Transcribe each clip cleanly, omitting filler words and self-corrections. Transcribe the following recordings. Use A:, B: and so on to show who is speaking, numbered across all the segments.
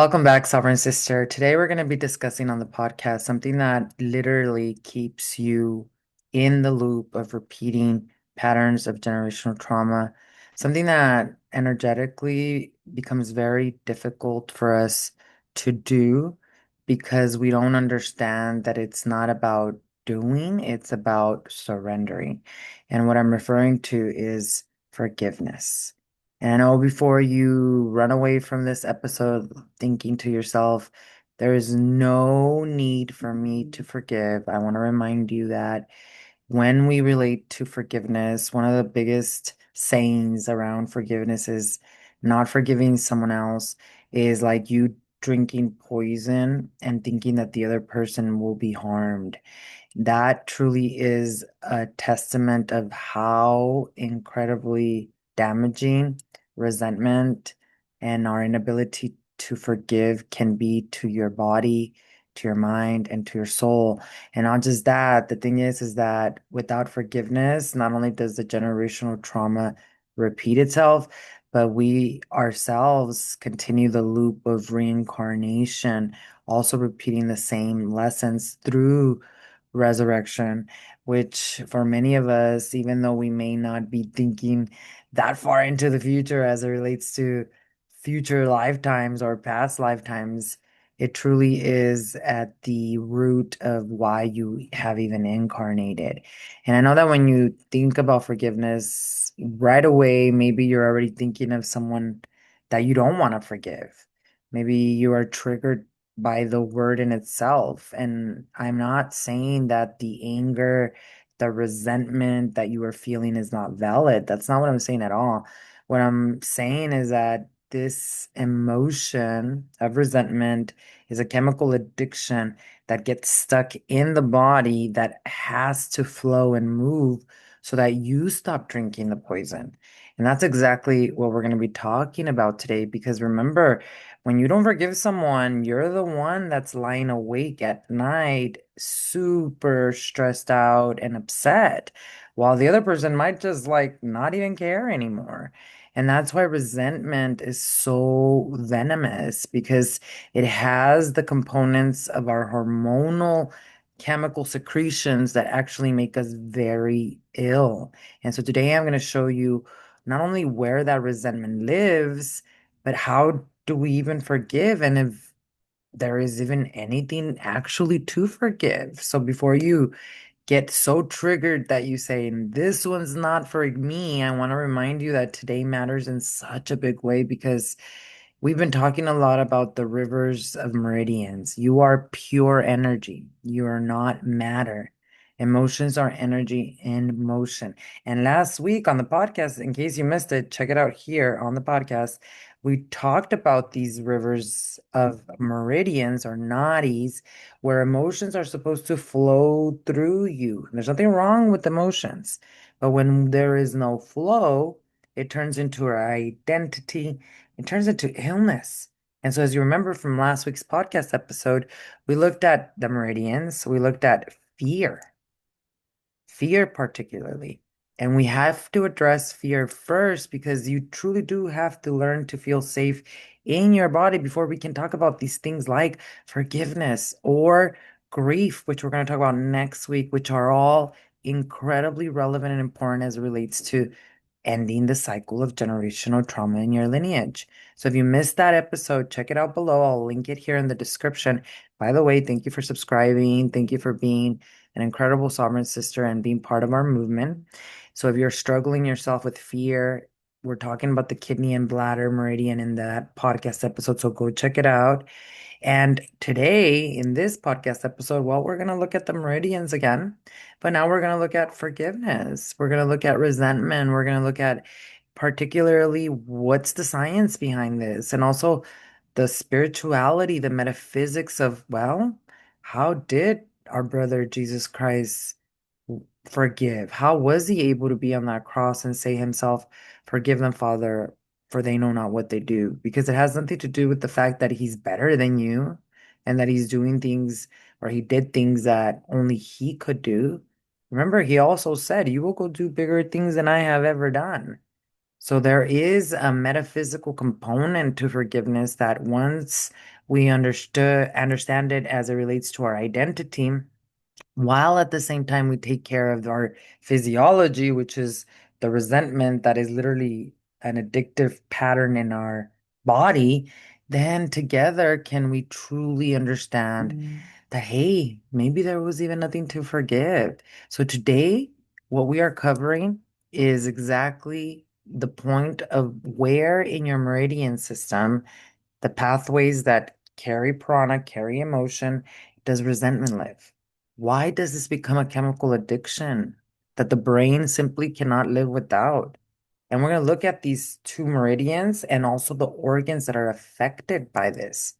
A: Welcome back, Sovereign Sister. Today we're going to be discussing on the podcast something that literally keeps you in the loop of repeating patterns of generational trauma, something that energetically becomes very difficult for us to do because we don't understand that it's not about doing, it's about surrendering. And what I'm referring to is forgiveness. And I know before you run away from this episode thinking to yourself, there is no need for me to forgive. I want to remind you that when we relate to forgiveness, one of the biggest sayings around forgiveness is not forgiving someone else is like you drinking poison and thinking that the other person will be harmed. That truly is a testament of how incredibly damaging resentment and our inability to forgive can be to your body, to your mind, and to your soul. And not just that, the thing is that without forgiveness, not only does the generational trauma repeat itself, but we ourselves continue the loop of reincarnation, also repeating the same lessons through resurrection, which for many of us, even though we may not be thinking that far into the future as it relates to future lifetimes or past lifetimes, it truly is at the root of why you have even incarnated. And I know that when you think about forgiveness, right away, maybe you're already thinking of someone that you don't want to forgive. Maybe you are triggered by the word in itself. And I'm not saying that the anger, the resentment that you are feeling is not valid. That's not what I'm saying at all. What I'm saying is that this emotion of resentment is a chemical addiction that gets stuck in the body that has to flow and move so that you stop drinking the poison. And that's exactly what we're going to be talking about today. Because remember, when you don't forgive someone, you're the one that's lying awake at night, super stressed out and upset, while the other person might just like not even care anymore. And that's why resentment is so venomous because it has the components of our hormonal chemical secretions that actually make us very ill. And so today I'm going to show you not only where that resentment lives, but how do we even forgive? And if there is even anything actually to forgive. So before you get so triggered that you say, this one's not for me, I want to remind you that today matters in such a big way because we've been talking a lot about the rivers of meridians. You are pure energy. You are not matter. Emotions are energy in motion. And last week on the podcast, in case you missed it, check it out here on the podcast. We talked about these rivers of meridians or nadis where emotions are supposed to flow through you. There's nothing wrong with emotions, but when there is no flow, it turns into our identity, it turns into illness. And so, as you remember from last week's podcast episode, we looked at the meridians, we looked at fear particularly. And we have to address fear first because you truly do have to learn to feel safe in your body before we can talk about these things like forgiveness or grief, which we're going to talk about next week, which are all incredibly relevant and important as it relates to ending the cycle of generational trauma in your lineage. So if you missed that episode, check it out below. I'll link it here in the description. By the way, thank you for subscribing. Thank you for being an incredible sovereign sister and being part of our movement. So if you're struggling yourself with fear, we're talking about the kidney and bladder meridian in that podcast episode. So go check it out. And today, in this podcast episode, well, we're going to look at the meridians again, but now we're going to look at forgiveness. We're going to look at resentment. We're going to look at particularly what's the science behind this and also the spirituality, the metaphysics of, well, how did our brother Jesus Christ forgive? How was he able to be on that cross and say himself, forgive them, Father, for they know not what they do? Because it has nothing to do with the fact that he's better than you and that he's doing things or he did things that only he could do. Remember, he also said, you will go do bigger things than I have ever done. So there is a metaphysical component to forgiveness that once we understand it as it relates to our identity, while at the same time we take care of our physiology, which is the resentment that is literally an addictive pattern in our body, then together can we truly understand that, hey, maybe there was even nothing to forgive. So today, what we are covering is exactly the point of where in your meridian system, the pathways that carry prana, carry emotion, does resentment live? Why does this become a chemical addiction that the brain simply cannot live without? And we're going to look at these two meridians and also the organs that are affected by this,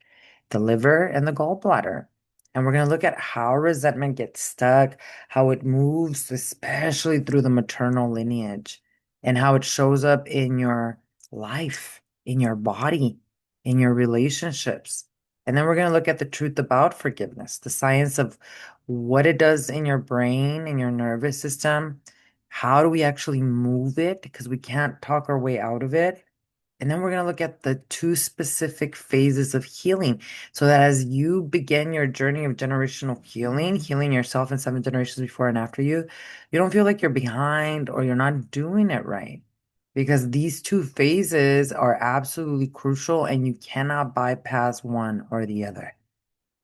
A: the liver and the gallbladder. And we're going to look at how resentment gets stuck, how it moves, especially through the maternal lineage, and how it shows up in your life, in your body, in your relationships. And then we're going to look at the truth about forgiveness, the science of what it does in your brain, in your nervous system. How do we actually move it? Because we can't talk our way out of it. And then we're going to look at the two specific phases of healing so that as you begin your journey of generational healing, healing yourself and seven generations before and after you, you don't feel like you're behind or you're not doing it right. Because these two phases are absolutely crucial and you cannot bypass one or the other.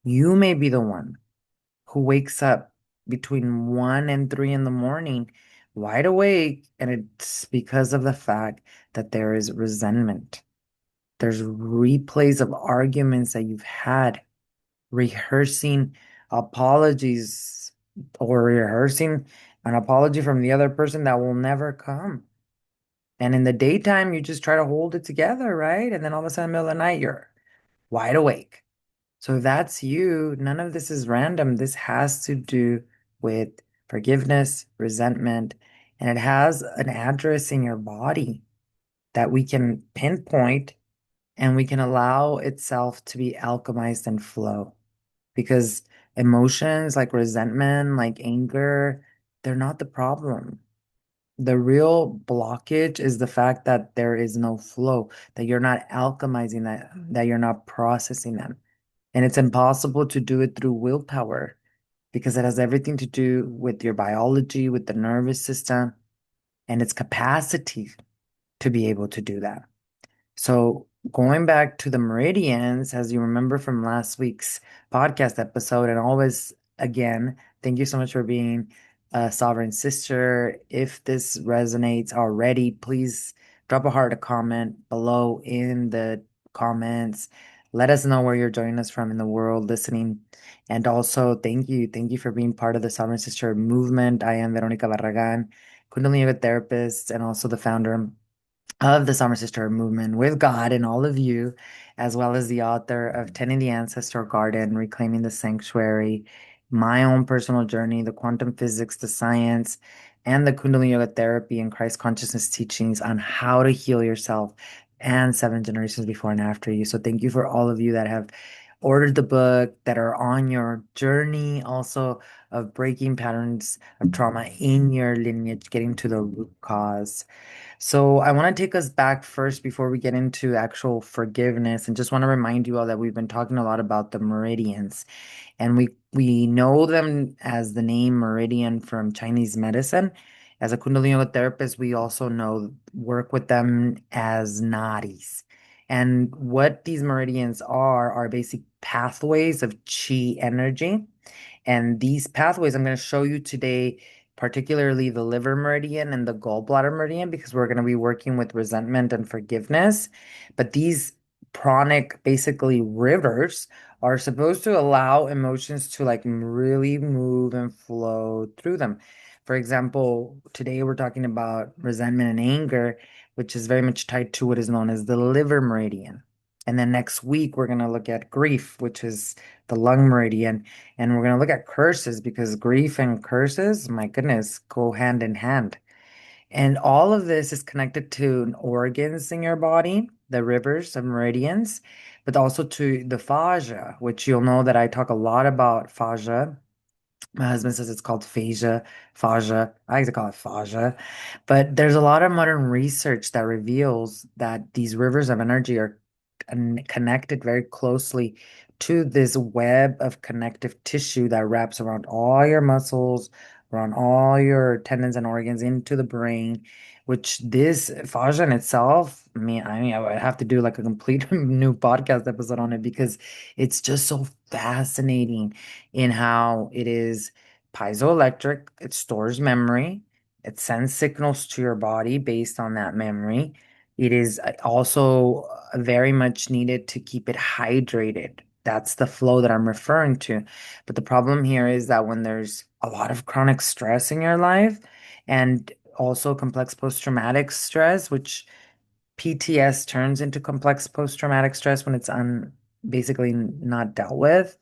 A: You may be the one who wakes up between 1 and 3 in the morning wide awake, and it's because of the fact that there is resentment. There's replays of arguments that you've had, rehearsing apologies or rehearsing an apology from the other person that will never come. And in the daytime, you just try to hold it together, right? And then all of a sudden, in the middle of the night, you're wide awake. So if that's you. None of this is random. This has to do with forgiveness, resentment, and it has an address in your body that we can pinpoint and we can allow itself to be alchemized and flow. Because emotions like resentment, like anger, they're not the problem. The real blockage is the fact that there is no flow, that you're not alchemizing that you're not processing them. And it's impossible to do it through willpower because it has everything to do with your biology, with the nervous system, and its capacity to be able to do that. So, going back to the meridians, as you remember from last week's podcast episode, and always again, thank you so much for being a sovereign sister. If this resonates already, please drop a heart, a comment below in the comments. Let us know where you're joining us from in the world listening. And also, thank you. Thank you for being part of the Sovereign Sister movement. I am Veronica Barragan, Kundalini Yoga therapist, and also the founder of the Summer Sister movement with God and all of you, as well as the author of Tending the Ancestor Garden, Reclaiming the Sanctuary, my own personal journey, the quantum physics, the science, and the Kundalini Yoga therapy and Christ consciousness teachings on how to heal yourself and seven generations before and after you. So thank you for all of you that have ordered the book, that are on your journey also of breaking patterns of trauma in your lineage, getting to the root cause. So I want to take us back first before we get into actual forgiveness and just want to remind you all that we've been talking a lot about the meridians and we know them as the name meridian from Chinese medicine. As a Kundalini Yoga therapist, we also know work with them as nadis. And what these meridians are basic pathways of chi energy. And these pathways I'm going to show you today, particularly the liver meridian and the gallbladder meridian, because we're going to be working with resentment and forgiveness. But these pranic, basically rivers, are supposed to allow emotions to like really move and flow through them. For example, today we're talking about resentment and anger, which is very much tied to what is known as the liver meridian. And then next week, we're going to look at grief, which is the lung meridian. And we're going to look at curses because grief and curses, my goodness, go hand in hand. And all of this is connected to organs in your body, the rivers of meridians, but also to the fascia, which you'll know that I talk a lot about fascia My husband says it's called phasia. I like to call it phasia. But there's a lot of modern research that reveals that these rivers of energy are connected very closely to this web of connective tissue that wraps around all your muscles, around all your tendons and organs into the brain, which this phasia in itself, I mean, I would have to do like a complete new podcast episode on it because it's just so fascinating in how it is piezoelectric. It stores memory. It sends signals to your body based on that memory. It is also very much needed to keep it hydrated. That's the flow that I'm referring to. But the problem here is that when there's a lot of chronic stress in your life and also complex post-traumatic stress, which PTS turns into complex post-traumatic stress when it's basically not dealt with.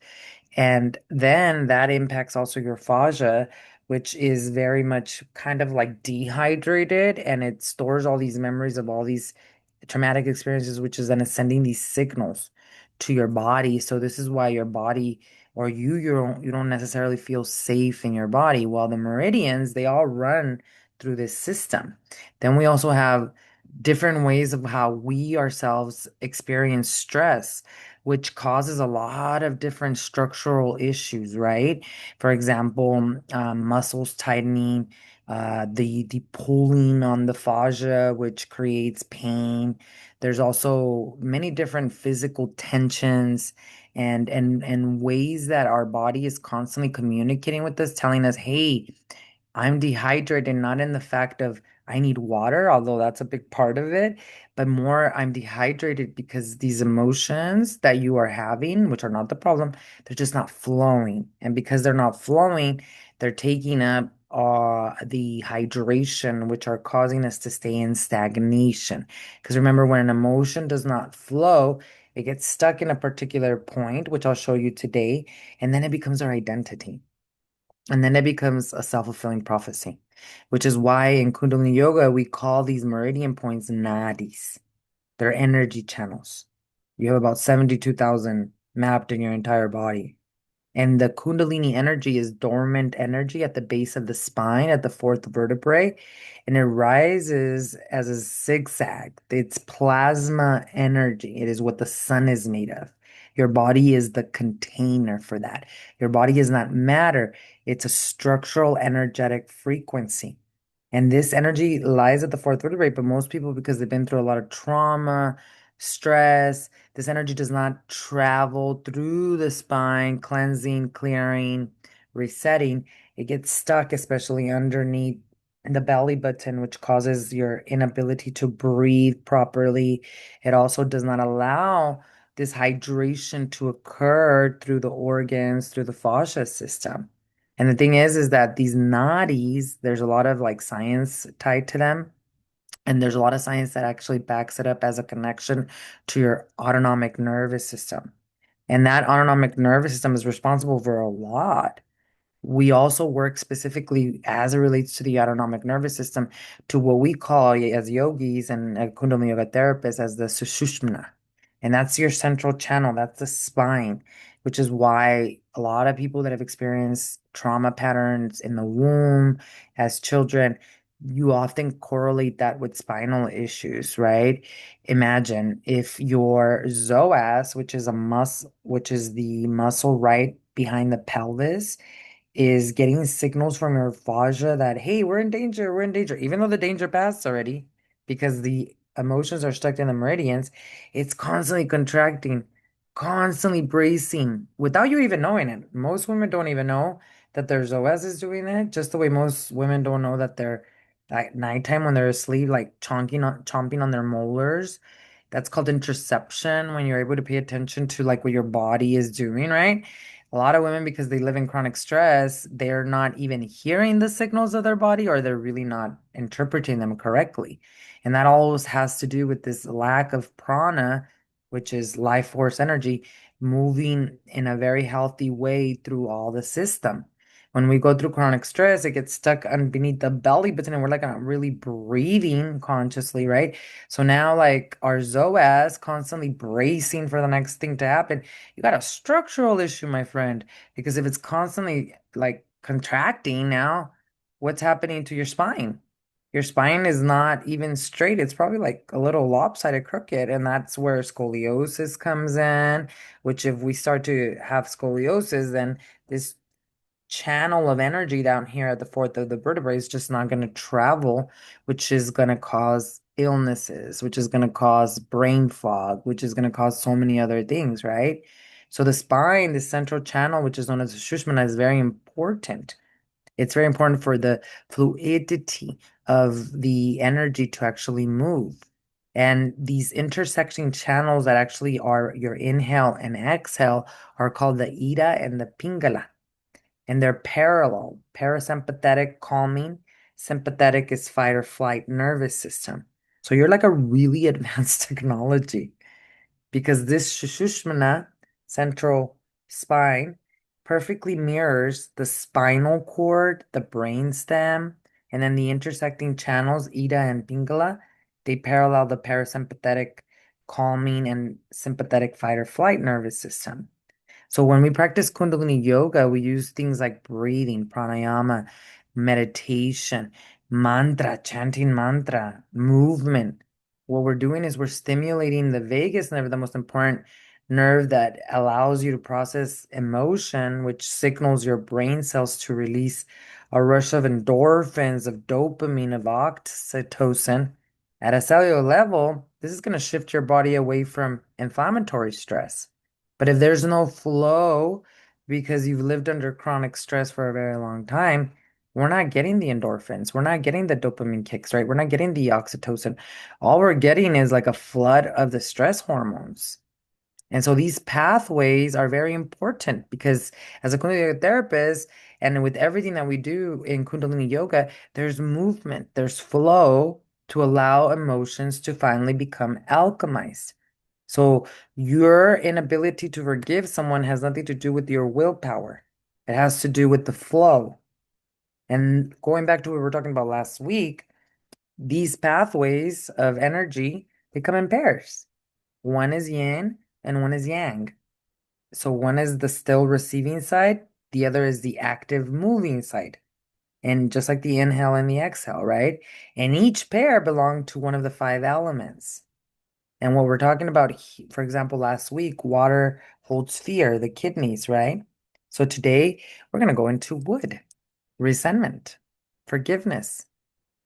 A: And then that impacts also your fascia, which is very much kind of like dehydrated and it stores all these memories of all these traumatic experiences, which is then sending these signals to your body. So this is why your body or you don't necessarily feel safe in your body. While the meridians, they all run through this system. Then we also have different ways of how we ourselves experience stress, which causes a lot of different structural issues, right? For example, muscles tightening, the pulling on the fascia, which creates pain. There's also many different physical tensions and ways that our body is constantly communicating with us, telling us, hey, I'm dehydrated, not in the fact of I need water, although that's a big part of it, but more I'm dehydrated because these emotions that you are having, which are not the problem, they're just not flowing. And because they're not flowing, they're taking up the hydration, which are causing us to stay in stagnation. Because remember, when an emotion does not flow, it gets stuck in a particular point, which I'll show you today, and then it becomes our identity. And then it becomes a self-fulfilling prophecy, which is why in Kundalini Yoga, we call these meridian points nadis. They're energy channels. You have about 72,000 mapped in your entire body. And the Kundalini energy is dormant energy at the base of the spine, at the fourth vertebrae, and it rises as a zigzag. It's plasma energy. It is what the sun is made of. Your body is the container for that. Your body is not matter, it's a structural energetic frequency. And this energy lies at the fourth vertebrae, but most people, because they've been through a lot of trauma, stress, this energy does not travel through the spine, cleansing, clearing, resetting. It gets stuck, especially underneath the belly button, which causes your inability to breathe properly. It also does not allow this hydration to occur through the organs, through the fascia system. And the thing is that these nadis, there's a lot of like science tied to them. And there's a lot of science that actually backs it up as a connection to your autonomic nervous system. And that autonomic nervous system is responsible for a lot. We also work specifically as it relates to the autonomic nervous system to what we call as yogis and Kundalini yoga therapists as the Sushumna. And that's your central channel, that's the spine, which is why a lot of people that have experienced trauma patterns in the womb as children, you often correlate that with spinal issues, right? Imagine if your psoas, which is the muscle right behind the pelvis, is getting signals from your fascia that, hey, we're in danger, even though the danger passed already, because the emotions are stuck in the meridians, it's constantly contracting, constantly bracing without you even knowing it. Most women don't even know that their OS is doing it, just the way most women don't know that they're at nighttime when they're asleep, like chomping on their molars. That's called interception when you're able to pay attention to like what your body is doing, right? A lot of women, because they live in chronic stress, they're not even hearing the signals of their body or they're really not interpreting them correctly. And that always has to do with this lack of prana, which is life force energy, moving in a very healthy way through all the system. When we go through chronic stress, it gets stuck underneath the belly button and we're like not really breathing consciously, right? So now, like our psoas constantly bracing for the next thing to happen, you got a structural issue, my friend, because if it's constantly like contracting now, what's happening to your spine? Your spine is not even straight. It's probably like a little lopsided, crooked, and that's where scoliosis comes in, which if we start to have scoliosis, then this channel of energy down here at the fourth of the vertebrae is just not going to travel, which is going to cause illnesses, which is going to cause brain fog, which is going to cause so many other things, right? So the spine, the central channel, which is known as the Shushmana, is very important. It's very important for the fluidity of the energy to actually move. And these intersecting channels that actually are your inhale and exhale are called the Ida and the Pingala, and they're parallel. Parasympathetic, calming. Sympathetic is fight or flight nervous system. So you're like a really advanced technology because this Shushmana central spine perfectly mirrors the spinal cord, the brain stem, and then the intersecting channels, Ida and Pingala. They parallel the parasympathetic, calming, and sympathetic fight or flight nervous system. So when we practice Kundalini Yoga, we use things like breathing, pranayama, meditation, mantra, chanting mantra, movement. What we're doing is we're stimulating the vagus nerve, the most important nerve that allows you to process emotion, which signals your brain cells to release a rush of endorphins, of dopamine, of oxytocin. At a cellular level, this is going to shift your body away from inflammatory stress. But if there's no flow because you've lived under chronic stress for a very long time, we're not getting the endorphins. We're not getting the dopamine kicks, right? We're not getting the oxytocin. All we're getting is like a flood of the stress hormones. And so these pathways are very important because as a Kundalini Yoga therapist, and with everything that we do in Kundalini Yoga, there's movement, there's flow to allow emotions to finally become alchemized. So your inability to forgive someone has nothing to do with your willpower. It has to do with the flow. And going back to what we were talking about last week, these pathways of energy, they come in pairs. One is yin and one is yang. So one is the still receiving side, the other is the active moving side. And just like the inhale and the exhale, right? And each pair belong to one of the five elements. And what we're talking about, for example, last week, water holds fear, the kidneys, right? So today we're going to go into wood, resentment, forgiveness,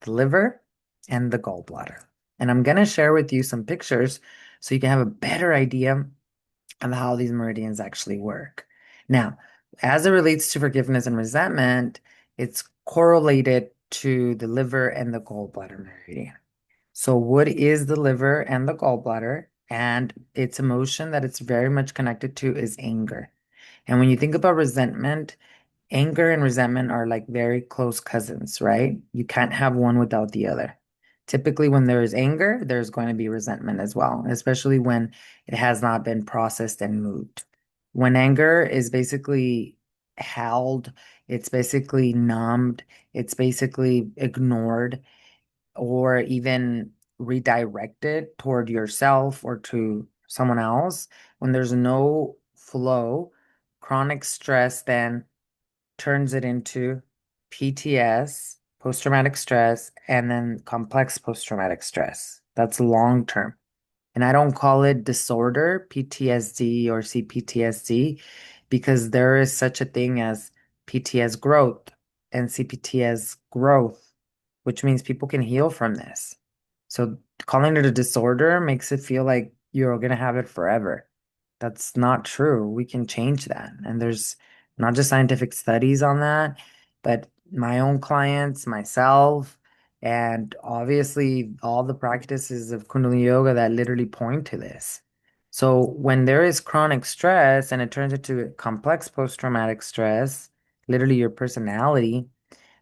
A: the liver, and the gallbladder. And I'm going to share with you some pictures so you can have a better idea of how these meridians actually work. Now, as it relates to forgiveness and resentment, it's correlated to the liver and the gallbladder meridian. So, wood is the liver and the gallbladder, and its emotion that it's very much connected to is anger. And when you think about resentment, anger and resentment are like very close cousins, right? You can't have one without the other. Typically, when there is anger, there's going to be resentment as well, especially when it has not been processed and moved. When anger is basically held, it's basically numbed, it's basically ignored or even redirected toward yourself or to someone else, when there's no flow, chronic stress then turns it into PTS, post traumatic stress, and then complex post traumatic stress. That's long term. And I don't call it disorder, PTSD or CPTSD, because there is such a thing as PTS growth and CPTS growth, which means people can heal from this. So calling it a disorder makes it feel like you're going to have it forever. That's not true. We can change that. And there's not just scientific studies on that, but my own clients, myself, and obviously all the practices of Kundalini Yoga that literally point to this. So when there is chronic stress and it turns into complex post-traumatic stress, literally your personality,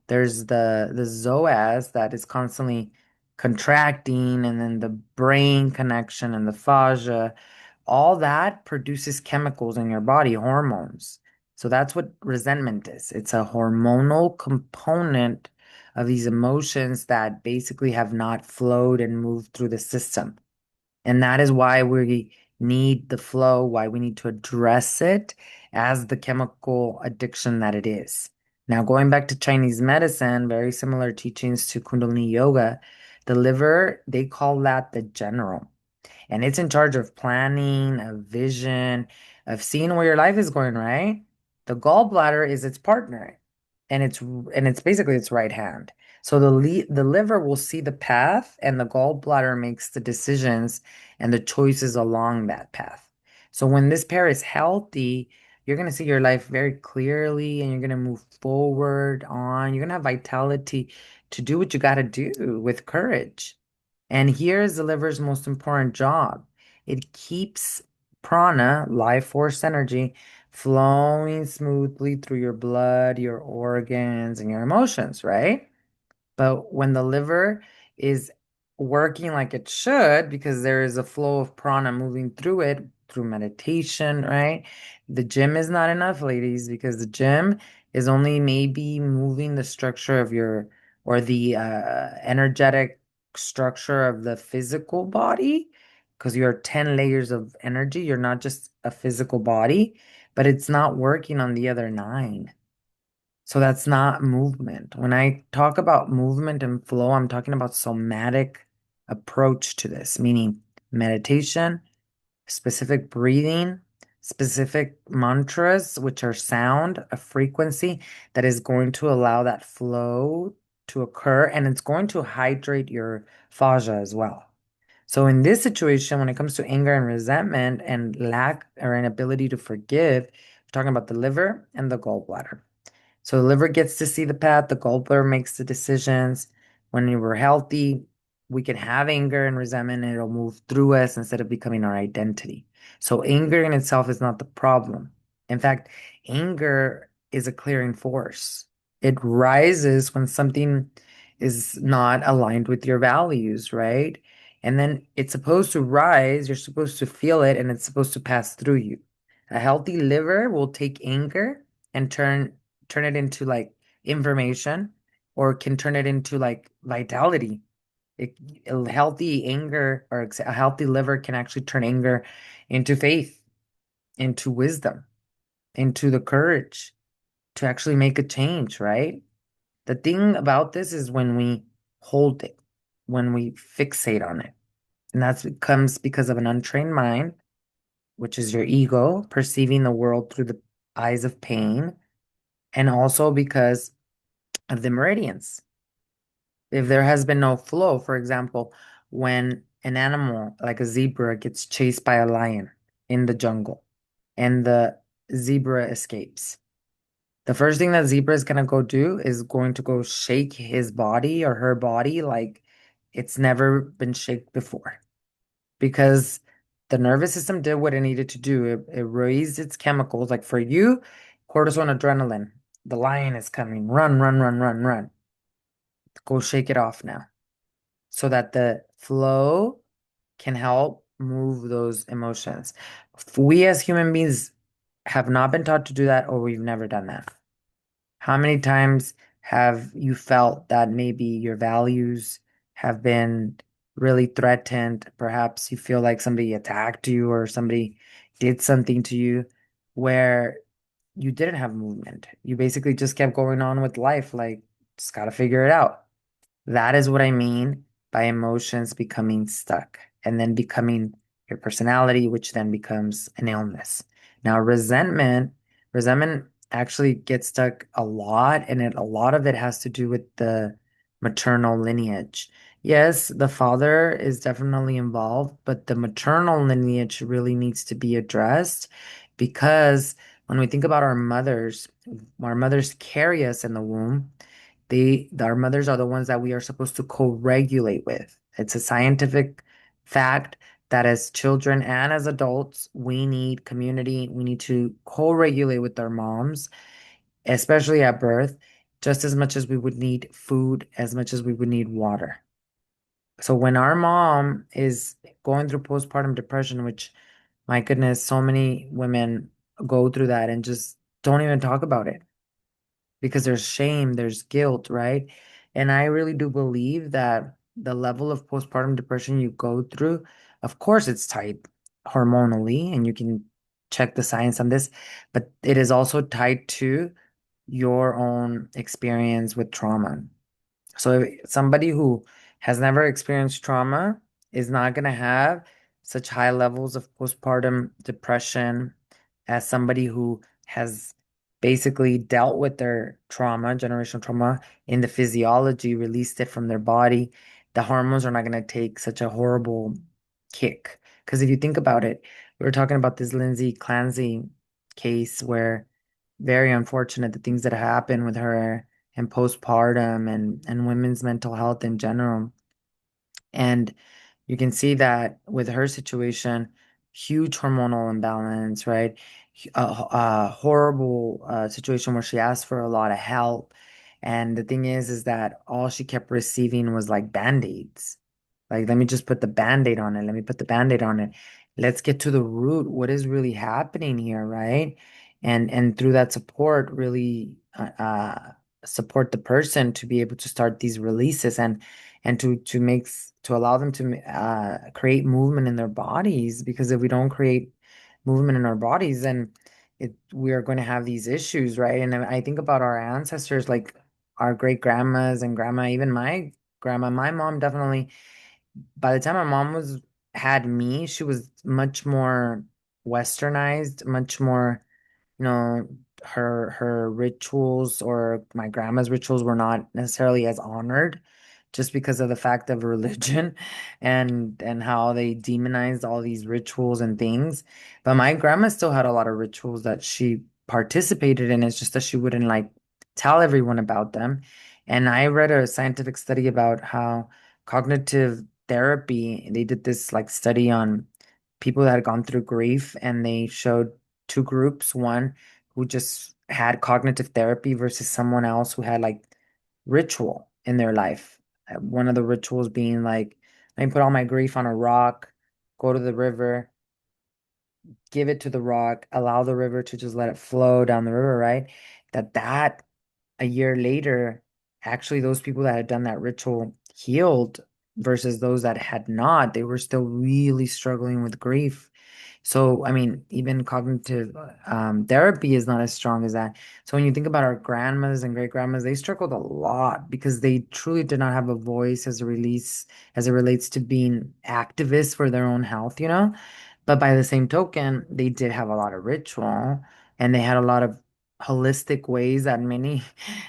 A: there's the psoas that is constantly contracting, and then the brain connection and the fascia, all that produces chemicals in your body, hormones. So that's what resentment is. It's a hormonal component of these emotions that basically have not flowed and moved through the system. And that is why we need the flow, why we need to address it as the chemical addiction that it is. Now, going back to Chinese medicine, very similar teachings to Kundalini Yoga, the liver, they call that the general. And it's in charge of planning, of vision, of seeing where your life is going, right? The gallbladder is its partner, and it's basically its right hand. So the liver will see the path, and the gallbladder makes the decisions and the choices along that path. So when this pair is healthy, you're going to see your life very clearly, and you're going to move forward on. You're going to have vitality to do what you got to do with courage. And here is the liver's most important job. It keeps prana, life force energy, flowing smoothly through your blood, your organs, and your emotions, right? But when the liver is working like it should, because there is a flow of prana moving through it through meditation, right? The gym is not enough, ladies, because the gym is only maybe moving the structure of your or the energetic structure of the physical body, because you're 10 layers of energy. You're not just a physical body, but it's not working on the other nine. So that's not movement. When I talk about movement and flow, I'm talking about somatic approach to this, meaning meditation, specific breathing, specific mantras, which are sound, a frequency that is going to allow that flow to occur, and it's going to hydrate your fascia as well. So in this situation, when it comes to anger and resentment and lack or inability to forgive, we're talking about the liver and the gallbladder. So the liver gets to see the path, the gallbladder makes the decisions. When we're healthy, we can have anger and resentment and it'll move through us instead of becoming our identity. So anger in itself is not the problem. In fact, anger is a clearing force. It rises when something is not aligned with your values, right? And then it's supposed to rise, you're supposed to feel it, and it's supposed to pass through you. A healthy liver will take anger and turn it into like information, or can turn it into like vitality. It, a healthy anger or a healthy liver can actually turn anger into faith, into wisdom, into the courage to actually make a change, right? The thing about this is when we hold it, when we fixate on it. And that comes because of an untrained mind, which is your ego perceiving the world through the eyes of pain, and also because of the meridians. If there has been no flow, for example, when an animal like a zebra gets chased by a lion in the jungle and the zebra escapes, the first thing that zebra is going to go do is going to go shake his body or her body like it's never been shaked before, because the nervous system did what it needed to do. It raised its chemicals. Like for you, cortisol and adrenaline. The lion is coming. Run, run, run, run, run. Go shake it off now, so that the flow can help move those emotions. We as human beings have not been taught to do that, or we've never done that. How many times have you felt that maybe your values have been really threatened? Perhaps you feel like somebody attacked you or somebody did something to you where you didn't have movement. You basically just kept going on with life, like, just got to figure it out. That is what I mean by emotions becoming stuck and then becoming your personality, which then becomes an illness. Now, resentment actually gets stuck a lot, and a lot of it has to do with the maternal lineage. Yes, the father is definitely involved, but the maternal lineage really needs to be addressed, because when we think about our mothers carry us in the womb. Our mothers are the ones that we are supposed to co-regulate with. It's a scientific fact that as children and as adults, we need community. We need to co-regulate with our moms, especially at birth, just as much as we would need food, as much as we would need water. So when our mom is going through postpartum depression, which, my goodness, so many women go through that and just don't even talk about it because there's shame, there's guilt, right? And I really do believe that the level of postpartum depression you go through, of course, it's tied hormonally, and you can check the science on this, but it is also tied to your own experience with trauma. So if somebody who has never experienced trauma is not going to have such high levels of postpartum depression as somebody who has basically dealt with their trauma, generational trauma, in the physiology, released it from their body. The hormones are not going to take such a horrible kick. Because if you think about it, we were talking about this Lindsay Clancy case where very unfortunate the things that happen with her and postpartum and women's mental health in general. And you can see that with her situation, huge hormonal imbalance, right? A horrible situation where she asked for a lot of help. And the thing is that all she kept receiving was like band-aids. Like, let me just put the band-aid on it. Let me put the band-aid on it. Let's get to the root. What is really happening here, right? And through that support, really support the person to be able to start these releases and to allow them to create movement in their bodies. Because if we don't create movement in our bodies, then we are going to have these issues, right? And I think about our ancestors, like our great grandmas and grandma, even my grandma, my mom definitely. By the time my mom was had me, she was much more westernized, much more, you know, her rituals or my grandma's rituals were not necessarily as honored just because of the fact of religion and how they demonized all these rituals and things. But my grandma still had a lot of rituals that she participated in. It's just that she wouldn't like tell everyone about them. And I read a scientific study about how cognitive therapy, they did this like study on people that had gone through grief, and they showed two groups, one who just had cognitive therapy versus someone else who had like ritual in their life. One of the rituals being like, let me put all my grief on a rock, go to the river, give it to the rock, allow the river to just let it flow down the river, right? That a year later, actually those people that had done that ritual healed versus those that had not. They were still really struggling with grief. So, I mean, even cognitive therapy is not as strong as that. So, when you think about our grandmas and great grandmas, they struggled a lot because they truly did not have a voice as it relates to being activists for their own health, you know? But by the same token, they did have a lot of ritual and they had a lot of holistic ways that many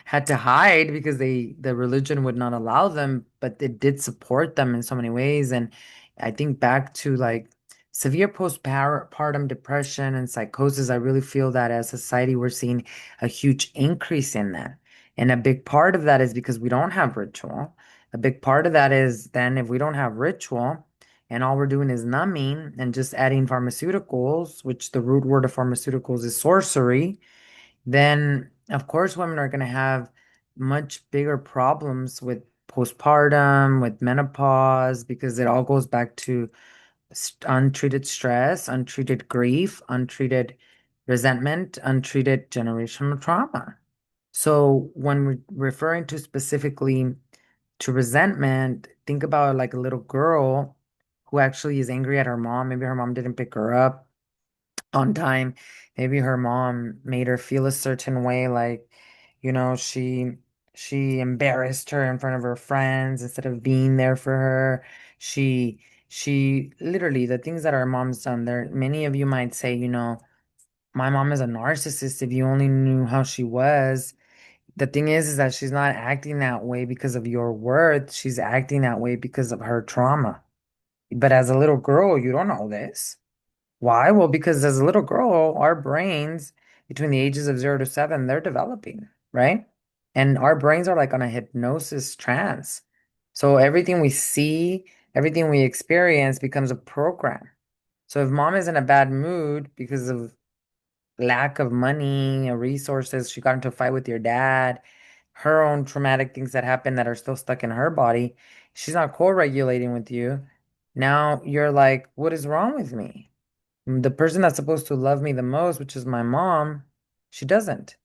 A: had to hide because the religion would not allow them, but it did support them in so many ways. And I think back to like severe postpartum depression and psychosis, I really feel that as a society, we're seeing a huge increase in that. And a big part of that is because we don't have ritual. A big part of that is then if we don't have ritual and all we're doing is numbing and just adding pharmaceuticals, which the root word of pharmaceuticals is sorcery, then of course women are going to have much bigger problems with postpartum, with menopause, because it all goes back to untreated stress, untreated grief, untreated resentment, untreated generational trauma. So when we're referring to specifically to resentment, think about like a little girl who actually is angry at her mom. Maybe her mom didn't pick her up on time. Maybe her mom made her feel a certain way, like, you know, she embarrassed her in front of her friends instead of being there for her. She literally the things that our mom's done there. Many of you might say, you know, my mom is a narcissist. If you only knew how she was. The thing is that she's not acting that way because of your worth. She's acting that way because of her trauma. But as a little girl, you don't know this. Why? Well, because as a little girl, our brains between the ages of 0 to 7, they're developing, right? And our brains are like on a hypnosis trance. So everything we see, everything we experience becomes a program. So if mom is in a bad mood because of lack of money or resources, she got into a fight with your dad, her own traumatic things that happen that are still stuck in her body, she's not co-regulating with you. Now you're like, what is wrong with me? The person that's supposed to love me the most, which is my mom, she doesn't.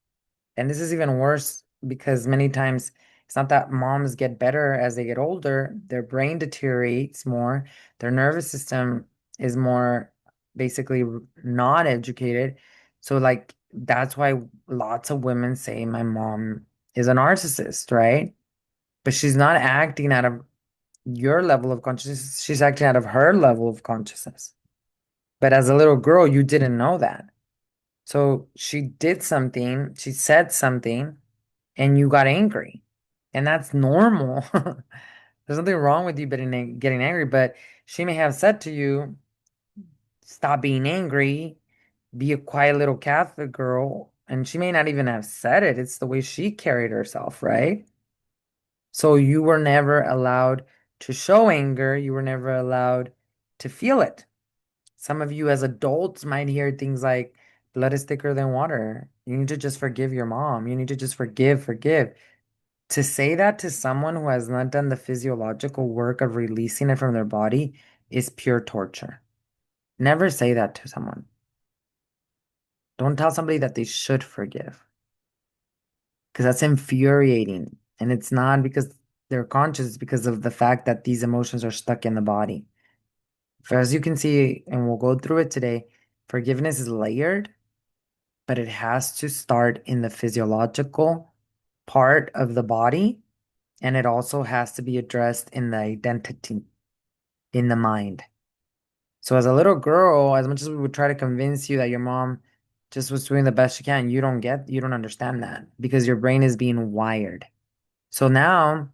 A: And this is even worse because many times it's not that moms get better as they get older, their brain deteriorates more, their nervous system is more basically not educated. So like that's why lots of women say my mom is a narcissist, right? But she's not acting out of your level of consciousness. She's acting out of her level of consciousness. But as a little girl, you didn't know that. So she did something, she said something, and you got angry. And that's normal. There's nothing wrong with you getting angry, but she may have said to you, stop being angry, be a quiet little Catholic girl. And she may not even have said it. It's the way she carried herself, right? So you were never allowed to show anger. You were never allowed to feel it. Some of you as adults might hear things like, blood is thicker than water. You need to just forgive your mom. You need to just forgive. To say that to someone who has not done the physiological work of releasing it from their body is pure torture. Never say that to someone. Don't tell somebody that they should forgive because that's infuriating. And it's not because they're conscious, it's because of the fact that these emotions are stuck in the body. For as you can see, and we'll go through it today, forgiveness is layered, but it has to start in the physiological part of the body. And it also has to be addressed in the identity, in the mind. So as a little girl, as much as we would try to convince you that your mom just was doing the best she can, you don't understand that because your brain is being wired. So now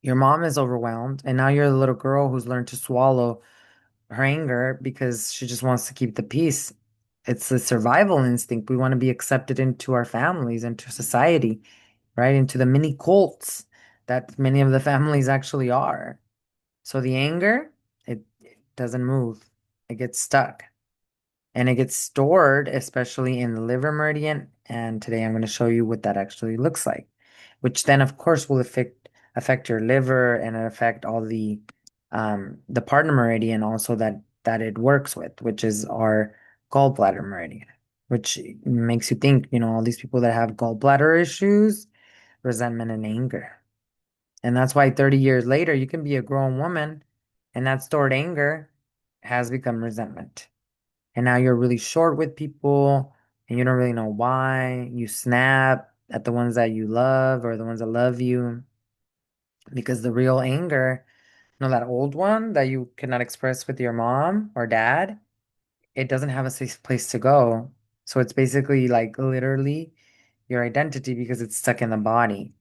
A: your mom is overwhelmed, and now you're the little girl who's learned to swallow her anger because she just wants to keep the peace. It's a survival instinct. We want to be accepted into our families, into society, right? Into the mini cults that many of the families actually are. So the anger, it doesn't move. It gets stuck and it gets stored, especially in the liver meridian. And today I'm going to show you what that actually looks like, which then of course will affect your liver and affect all the partner meridian also that it works with, which is our gallbladder meridian, which makes you think, all these people that have gallbladder issues, resentment and anger. And that's why 30 years later, you can be a grown woman and that stored anger has become resentment. And now you're really short with people and you don't really know why. You snap at the ones that you love or the ones that love you because the real anger, that old one that you cannot express with your mom or dad, it doesn't have a safe place to go. So it's basically like literally your identity because it's stuck in the body.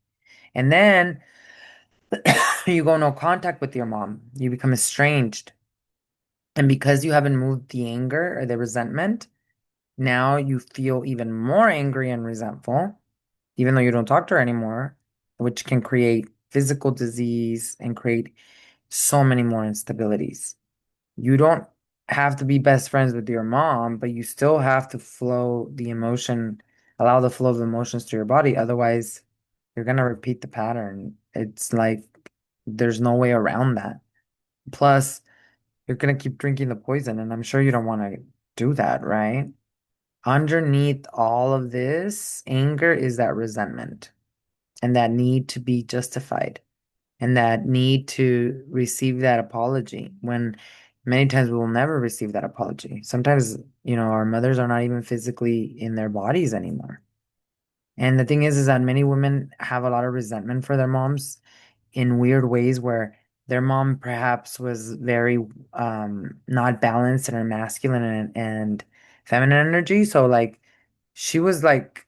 A: And then you go no contact with your mom. You become estranged. And because you haven't moved the anger or the resentment, now you feel even more angry and resentful, even though you don't talk to her anymore, which can create physical disease and create so many more instabilities. You don't have to be best friends with your mom, but you still have to allow the flow of emotions to your body. Otherwise, you're going to repeat the pattern. It's like there's no way around that. Plus, you're going to keep drinking the poison, and I'm sure you don't want to do that, right? Underneath all of this anger is that resentment and that need to be justified and that need to receive that apology when many times we will never receive that apology. Sometimes, our mothers are not even physically in their bodies anymore. And the thing is that many women have a lot of resentment for their moms in weird ways where their mom perhaps was very not balanced in her masculine and feminine energy. So like she was like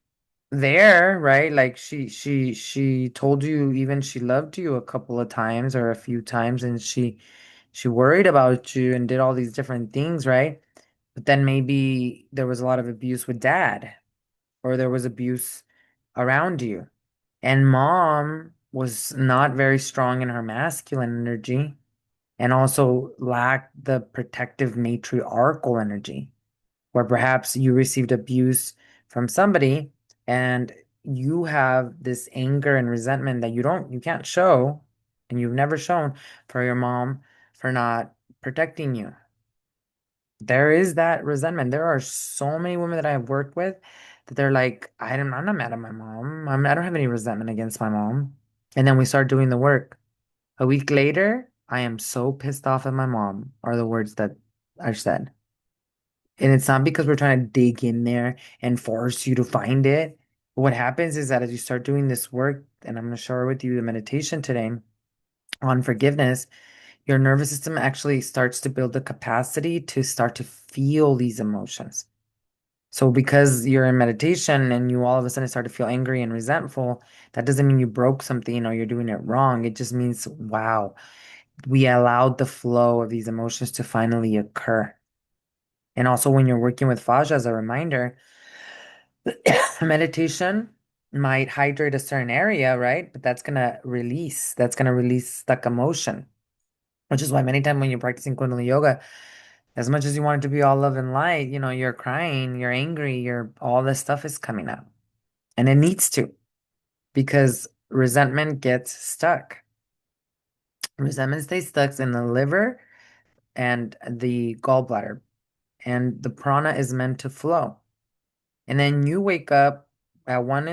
A: there, right? Like she told you even she loved you a couple of times or a few times and she worried about you and did all these different things, right? But then maybe there was a lot of abuse with dad or there was abuse around you. And mom was not very strong in her masculine energy and also lacked the protective matriarchal energy, where perhaps you received abuse from somebody and you have this anger and resentment that you can't show and you've never shown for your mom for not protecting you. There is that resentment. There are so many women that I have worked with that they're like, I'm not mad at my mom. I don't have any resentment against my mom. And then we start doing the work. A week later, I am so pissed off at my mom, are the words that I said. And it's not because we're trying to dig in there and force you to find it. What happens is that as you start doing this work, and I'm going to share with you the meditation today on forgiveness, your nervous system actually starts to build the capacity to start to feel these emotions. So because you're in meditation and you all of a sudden start to feel angry and resentful, that doesn't mean you broke something or you're doing it wrong. It just means, wow, we allowed the flow of these emotions to finally occur. And also when you're working with fascia, as a reminder, meditation might hydrate a certain area, right? But that's gonna release stuck emotion, which is why many times when you're practicing Kundalini Yoga, as much as you want it to be all love and light, you're crying, you're angry, all this stuff is coming up. And it needs to, because resentment gets stuck. Resentment stays stuck in the liver and the gallbladder, and the prana is meant to flow. And then you wake up at 1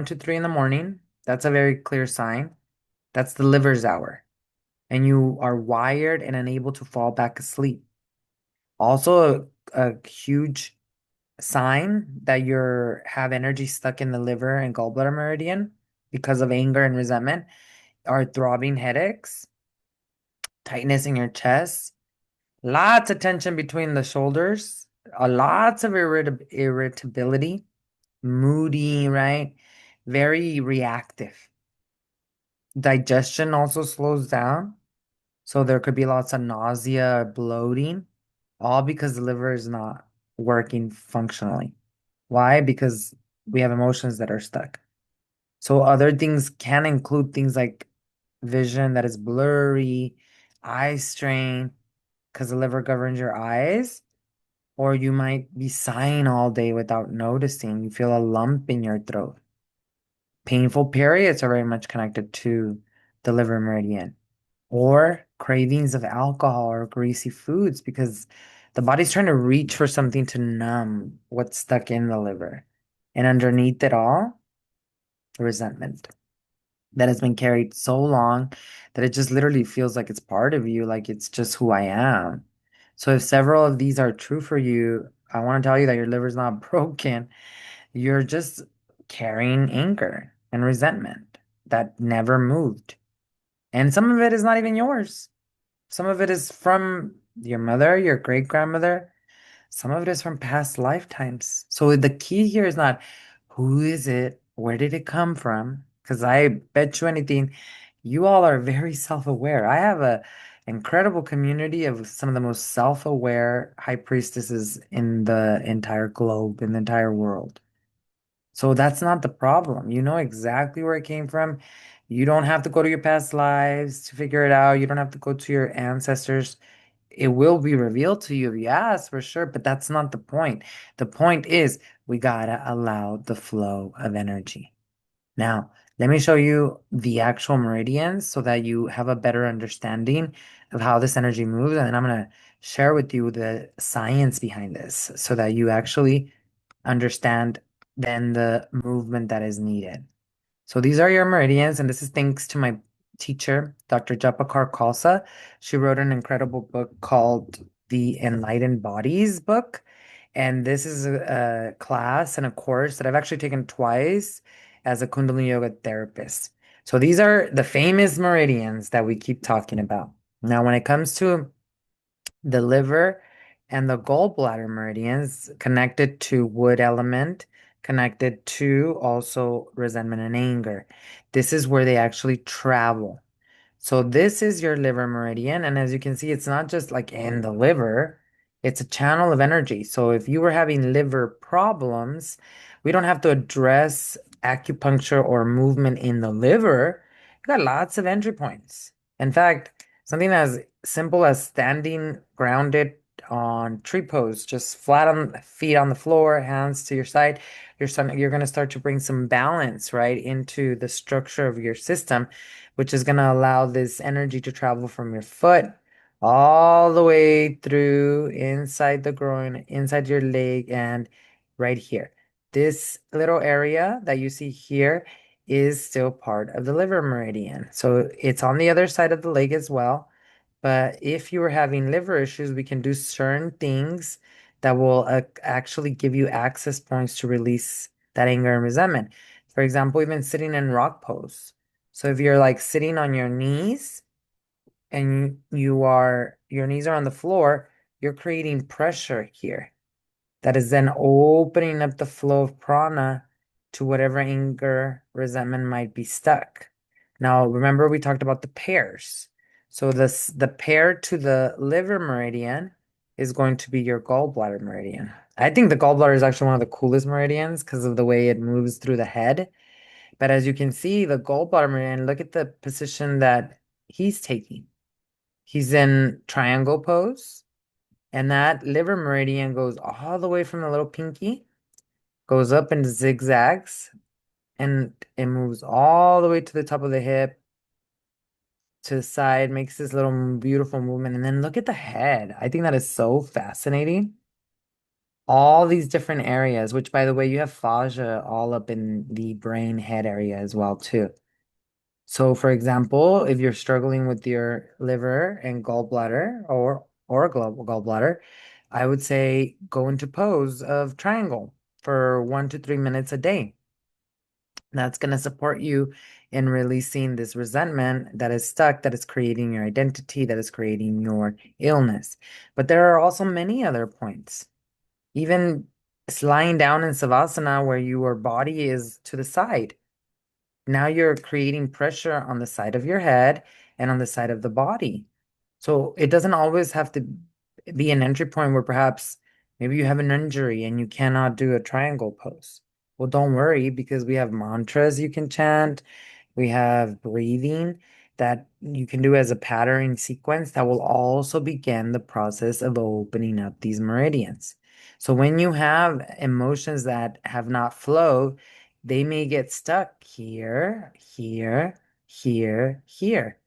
A: to 3 in the morning. That's a very clear sign. That's the liver's hour. And you are wired and unable to fall back asleep. Also, a huge sign that you're have energy stuck in the liver and gallbladder meridian because of anger and resentment are throbbing headaches, tightness in your chest, lots of tension between the shoulders, lots of irritability, moody, right? Very reactive. Digestion also slows down. So there could be lots of nausea or bloating, all because the liver is not working functionally. Why? Because we have emotions that are stuck. So other things can include things like vision that is blurry, eye strain, because the liver governs your eyes, or you might be sighing all day without noticing. You feel a lump in your throat. Painful periods are very much connected to the liver meridian, or cravings of alcohol or greasy foods because the body's trying to reach for something to numb what's stuck in the liver. And underneath it all, resentment that has been carried so long that it just literally feels like it's part of you, like it's just who I am. So if several of these are true for you, I want to tell you that your liver's not broken. You're just carrying anger and resentment that never moved. And some of it is not even yours. Some of it is from your mother, your great grandmother. Some of it is from past lifetimes. So the key here is not who is it? Where did it come from? Because I bet you anything, you all are very self-aware. I have a incredible community of some of the most self-aware high priestesses in the entire globe, in the entire world. So that's not the problem. You know exactly where it came from. You don't have to go to your past lives to figure it out. You don't have to go to your ancestors. It will be revealed to you if you ask for sure, but that's not the point. The point is we gotta allow the flow of energy. Now, let me show you the actual meridians so that you have a better understanding of how this energy moves. And then I'm gonna share with you the science behind this so that you actually understand then the movement that is needed. So these are your meridians, and this is thanks to my teacher, Dr. Japakar Khalsa. She wrote an incredible book called The Enlightened Bodies book. And this is a class and a course that I've actually taken twice as a Kundalini Yoga therapist. So these are the famous meridians that we keep talking about. Now, when it comes to the liver and the gallbladder meridians connected to wood element, connected to also resentment and anger. This is where they actually travel. So this is your liver meridian, and as you can see, it's not just like in the liver, it's a channel of energy. So if you were having liver problems, we don't have to address acupuncture or movement in the liver. You got lots of entry points. In fact, something as simple as standing grounded on tree pose, just flat on feet on the floor, hands to your side, you're going to start to bring some balance right into the structure of your system, which is going to allow this energy to travel from your foot all the way through inside the groin, inside your leg, and right here. This little area that you see here is still part of the liver meridian. So it's on the other side of the leg as well. But if you were having liver issues, we can do certain things that will actually give you access points to release that anger and resentment. For example, even sitting in rock pose. So if you're like sitting on your knees and your knees are on the floor, you're creating pressure here that is then opening up the flow of prana to whatever anger, resentment might be stuck. Now, remember we talked about the pairs. So the pair to the liver meridian is going to be your gallbladder meridian. I think the gallbladder is actually one of the coolest meridians because of the way it moves through the head. But as you can see, the gallbladder meridian, look at the position that he's taking. He's in triangle pose. And that liver meridian goes all the way from the little pinky, goes up into zigzags, and it moves all the way to the top of the hip, to the side, makes this little beautiful movement. And then look at the head. I think that is so fascinating. All these different areas, which by the way, you have fascia all up in the brain head area as well, too. So, for example, if you're struggling with your liver and gallbladder or gallbladder, I would say go into pose of triangle for 1 to 3 minutes a day. That's going to support you in releasing this resentment that is stuck, that is creating your identity, that is creating your illness. But there are also many other points. Even lying down in savasana where your body is to the side. Now you're creating pressure on the side of your head and on the side of the body. So it doesn't always have to be an entry point where perhaps maybe you have an injury and you cannot do a triangle pose. Well, don't worry because we have mantras you can chant. We have breathing that you can do as a pattern sequence that will also begin the process of opening up these meridians. So when you have emotions that have not flowed, they may get stuck here, here, here, here,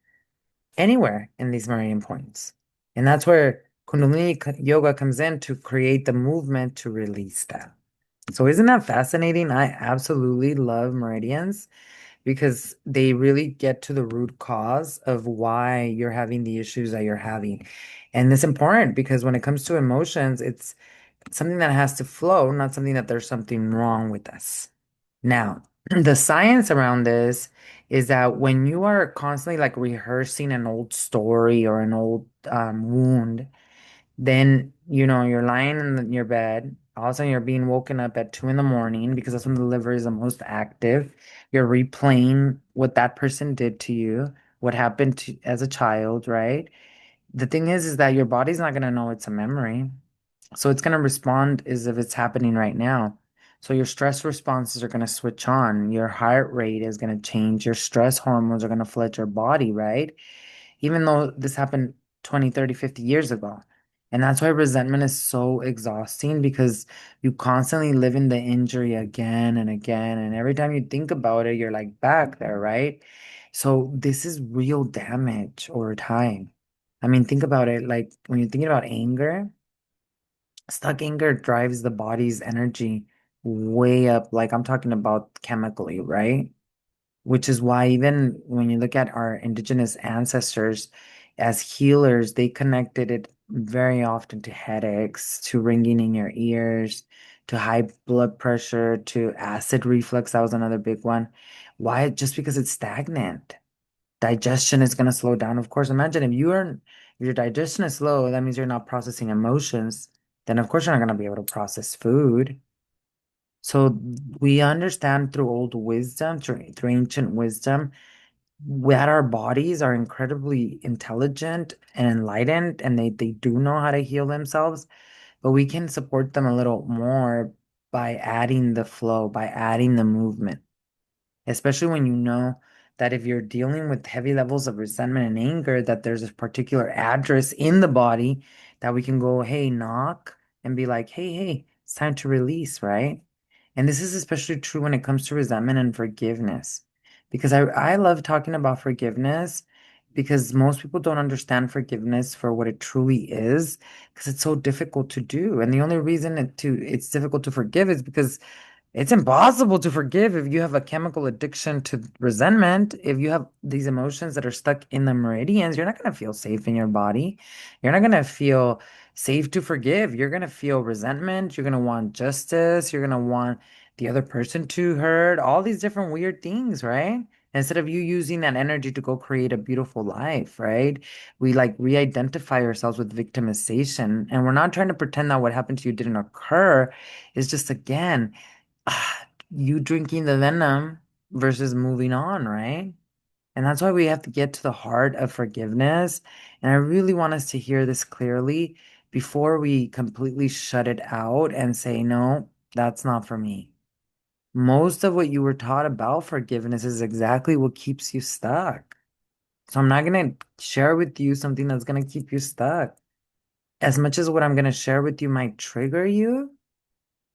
A: anywhere in these meridian points. And that's where Yoga comes in to create the movement to release that. So isn't that fascinating? I absolutely love meridians because they really get to the root cause of why you're having the issues that you're having. And it's important because when it comes to emotions, it's something that has to flow, not something that there's something wrong with us. Now, the science around this is that when you are constantly like rehearsing an old story or an old wound, then you're lying in your bed. All of a sudden, you're being woken up at 2 in the morning because that's when the liver is the most active. You're replaying what that person did to you, what happened to as a child, right? The thing is that your body's not gonna know it's a memory. So it's going to respond as if it's happening right now. So your stress responses are going to switch on. Your heart rate is going to change. Your stress hormones are going to flood your body, right? Even though this happened 20, 30, 50 years ago. And that's why resentment is so exhausting because you constantly live in the injury again and again. And every time you think about it, you're like back there, right? So this is real damage over time. I mean, think about it. Like when you're thinking about anger, stuck anger drives the body's energy way up. Like I'm talking about chemically, right? Which is why even when you look at our indigenous ancestors as healers, they connected it very often to headaches, to ringing in your ears, to high blood pressure, to acid reflux. That was another big one. Why? Just because it's stagnant. Digestion is going to slow down. Of course, imagine if your digestion is slow, that means you're not processing emotions. Then of course you're not going to be able to process food. So we understand through old wisdom, through ancient wisdom, that our bodies are incredibly intelligent and enlightened, and they do know how to heal themselves, but we can support them a little more by adding the flow, by adding the movement, especially when you know that if you're dealing with heavy levels of resentment and anger, that there's a particular address in the body that we can go, hey, knock, and be like, hey, it's time to release, right? And this is especially true when it comes to resentment and forgiveness. Because I love talking about forgiveness because most people don't understand forgiveness for what it truly is because it's so difficult to do. And the only reason it's difficult to forgive is because It's impossible to forgive if you have a chemical addiction to resentment. If you have these emotions that are stuck in the meridians, you're not going to feel safe in your body. You're not going to feel safe to forgive. You're going to feel resentment. You're going to want justice. You're going to want the other person to hurt, all these different weird things, right? Instead of you using that energy to go create a beautiful life, right? We like re-identify ourselves with victimization. And we're not trying to pretend that what happened to you didn't occur. It's just, again, you drinking the venom versus moving on, right? And that's why we have to get to the heart of forgiveness. And I really want us to hear this clearly before we completely shut it out and say, no, that's not for me. Most of what you were taught about forgiveness is exactly what keeps you stuck. So I'm not going to share with you something that's going to keep you stuck. As much as what I'm going to share with you might trigger you,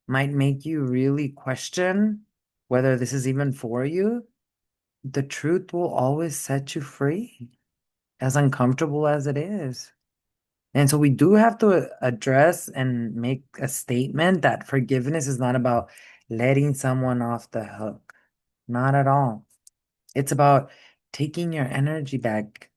A: might make you really question whether this is even for you, the truth will always set you free, as uncomfortable as it is. And so we do have to address and make a statement that forgiveness is not about letting someone off the hook. Not at all. It's about taking your energy back.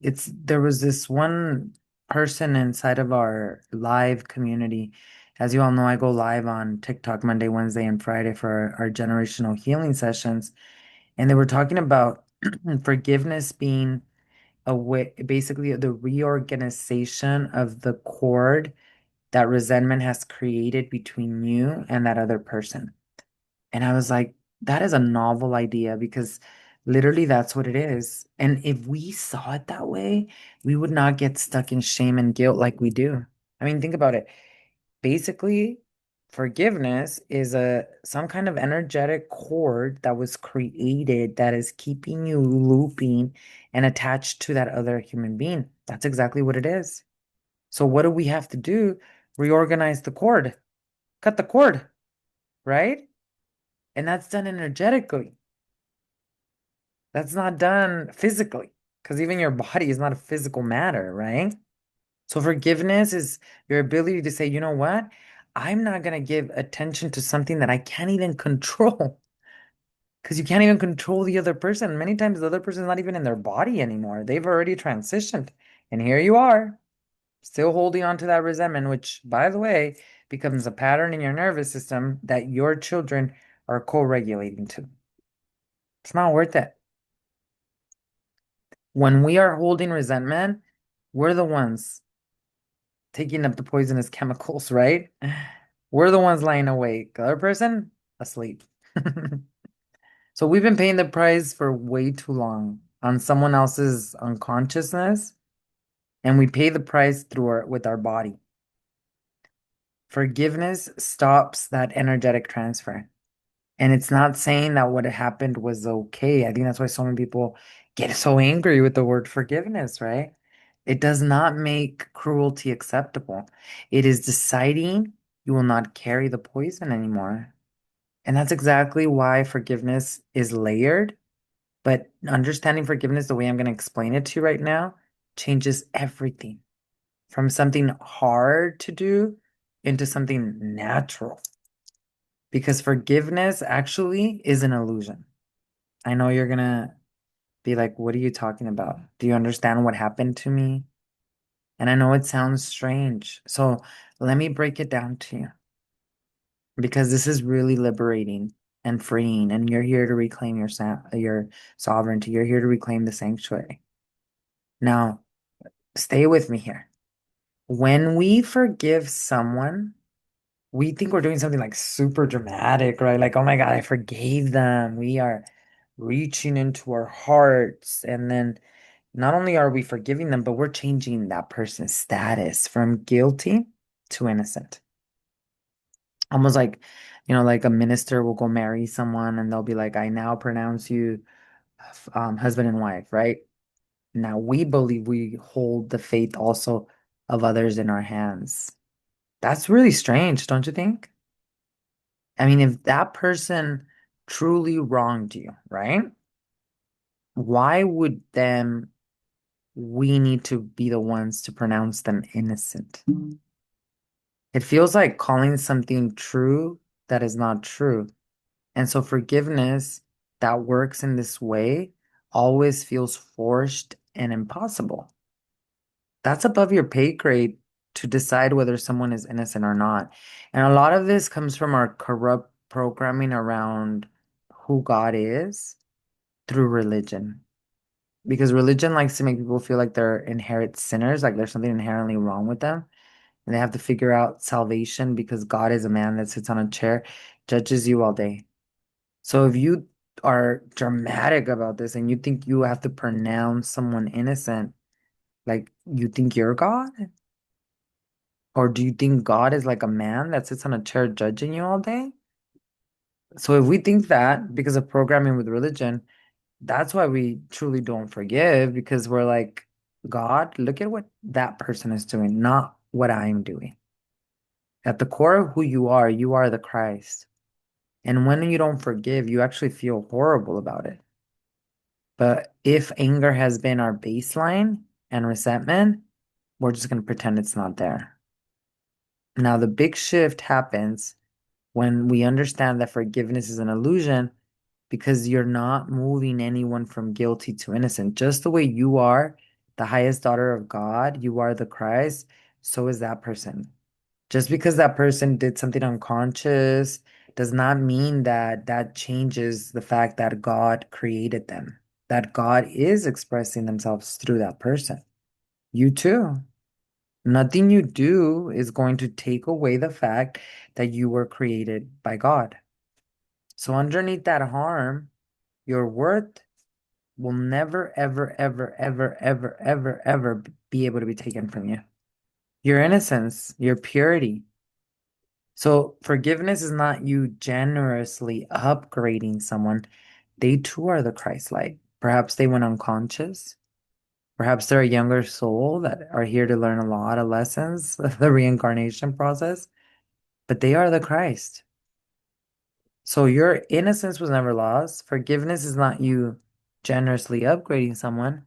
A: There was this one person inside of our live community. As you all know, I go live on TikTok Monday, Wednesday, and Friday for our generational healing sessions. And they were talking about forgiveness being a way, basically the reorganization of the cord that resentment has created between you and that other person. And I was like, that is a novel idea because literally that's what it is. And if we saw it that way, we would not get stuck in shame and guilt like we do. I mean, think about it. Basically, forgiveness is a some kind of energetic cord that was created that is keeping you looping and attached to that other human being. That's exactly what it is. So what do we have to do? Reorganize the cord, cut the cord, right? And that's done energetically. That's not done physically because even your body is not a physical matter, right? So forgiveness is your ability to say, you know what? I'm not going to give attention to something that I can't even control because you can't even control the other person. Many times the other person's not even in their body anymore. They've already transitioned. And here you are, still holding on to that resentment, which, by the way, becomes a pattern in your nervous system that your children are co-regulating to. It's not worth it. When we are holding resentment, we're the ones taking up the poisonous chemicals, right? We're the ones lying awake. The other person, asleep. So we've been paying the price for way too long on someone else's unconsciousness, and we pay the price with our body. Forgiveness stops that energetic transfer. And it's not saying that what happened was okay. I think that's why so many people get so angry with the word forgiveness, right? It does not make cruelty acceptable. It is deciding you will not carry the poison anymore. And that's exactly why forgiveness is layered. But understanding forgiveness the way I'm going to explain it to you right now changes everything from something hard to do into something natural. Because forgiveness actually is an illusion. I know you're gonna be like, what are you talking about? Do you understand what happened to me? And I know it sounds strange. So let me break it down to you because this is really liberating and freeing. And you're here to reclaim your sovereignty. You're here to reclaim the sanctuary. Now, stay with me here. When we forgive someone, we think we're doing something like super dramatic, right? Like, oh my God, I forgave them. We are reaching into our hearts. And then not only are we forgiving them, but we're changing that person's status from guilty to innocent. Almost like, like a minister will go marry someone and they'll be like, I now pronounce you husband and wife, right? Now we believe we hold the faith also of others in our hands. That's really strange, don't you think? I mean, if that person truly wronged you, right? Why would them we need to be the ones to pronounce them innocent? It feels like calling something true that is not true. And so forgiveness that works in this way always feels forced and impossible. That's above your pay grade to decide whether someone is innocent or not. And a lot of this comes from our corrupt programming around who God is through religion. Because religion likes to make people feel like they're inherent sinners, like there's something inherently wrong with them. And they have to figure out salvation because God is a man that sits on a chair, judges you all day. So if you are dramatic about this and you think you have to pronounce someone innocent, like you think you're God? Or do you think God is like a man that sits on a chair judging you all day? So if we think that because of programming with religion, that's why we truly don't forgive because we're like, God, look at what that person is doing, not what I'm doing. At the core of who you are the Christ. And when you don't forgive, you actually feel horrible about it. But if anger has been our baseline and resentment, we're just going to pretend it's not there. Now, the big shift happens when we understand that forgiveness is an illusion because you're not moving anyone from guilty to innocent. Just the way you are the highest daughter of God, you are the Christ, so is that person. Just because that person did something unconscious does not mean that that changes the fact that God created them, that God is expressing themselves through that person. You too. Nothing you do is going to take away the fact that you were created by God. So, underneath that harm, your worth will never, ever, ever, ever, ever, ever, ever be able to be taken from you. Your innocence, your purity. So, forgiveness is not you generously upgrading someone. They too are the Christ light. Perhaps they went unconscious. Perhaps they're a younger soul that are here to learn a lot of lessons of the reincarnation process, but they are the Christ. So your innocence was never lost. Forgiveness is not you generously upgrading someone,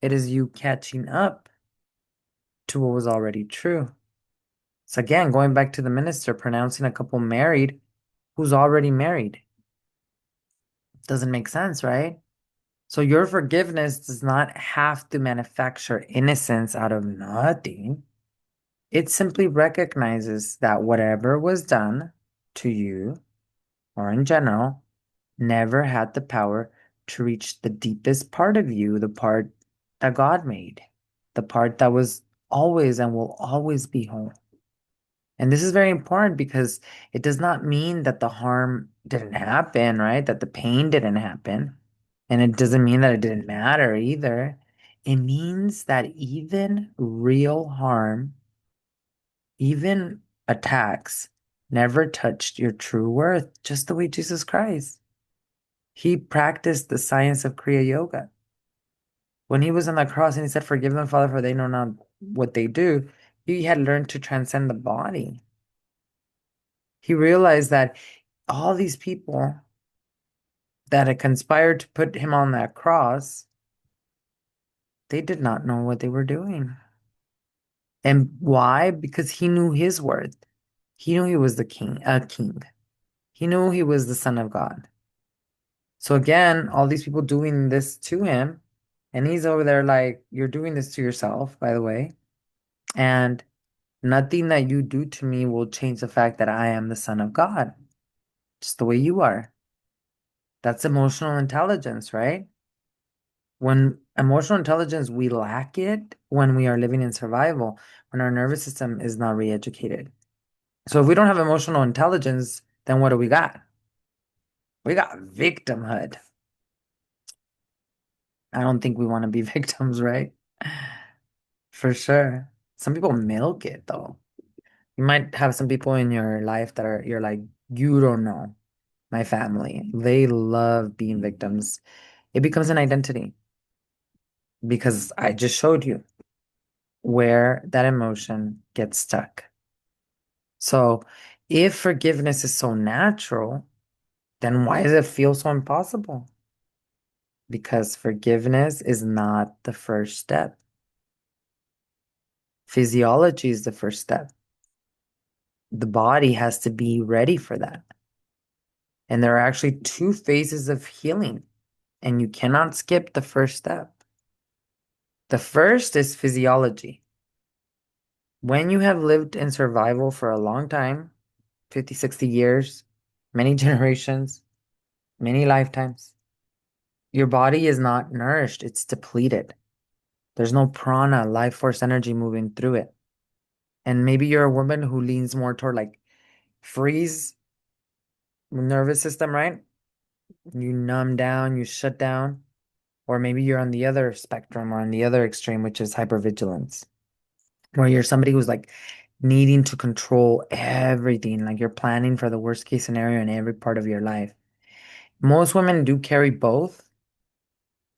A: it is you catching up to what was already true. So again, going back to the minister pronouncing a couple married who's already married. Doesn't make sense, right? So your forgiveness does not have to manufacture innocence out of nothing. It simply recognizes that whatever was done to you or in general never had the power to reach the deepest part of you, the part that God made, the part that was always and will always be whole. And this is very important because it does not mean that the harm didn't happen, right? That the pain didn't happen. And it doesn't mean that it didn't matter either. It means that even real harm, even attacks, never touched your true worth, just the way Jesus Christ. He practiced the science of Kriya Yoga. When he was on the cross and he said, Forgive them, Father, for they know not what they do, he had learned to transcend the body. He realized that all these people that had conspired to put him on that cross, they did not know what they were doing. And why? Because he knew his worth. He knew he was the king, a king. He knew he was the son of God. So again, all these people doing this to him, and he's over there like, you're doing this to yourself, by the way. And nothing that you do to me will change the fact that I am the son of God, just the way you are. That's emotional intelligence, right? When emotional intelligence, we lack it when we are living in survival, when our nervous system is not re-educated. So if we don't have emotional intelligence, then what do we got? We got victimhood. I don't think we want to be victims, right? For sure. Some people milk it though. You might have some people in your life that are, you're like, you don't know. My family, they love being victims. It becomes an identity because I just showed you where that emotion gets stuck. So if forgiveness is so natural, then why does it feel so impossible? Because forgiveness is not the first step. Physiology is the first step. the body has to be ready for that. And there are actually two phases of healing, and you cannot skip the first step. The first is physiology. When you have lived in survival for a long time, 50, 60 years, many generations, many lifetimes, your body is not nourished, it's depleted. There's no prana, life force energy moving through it. And maybe you're a woman who leans more toward like freeze nervous system, right? You numb down, you shut down. Or maybe you're on the other spectrum or on the other extreme, which is hypervigilance, where you're somebody who's like needing to control everything, like you're planning for the worst case scenario in every part of your life. Most women do carry both,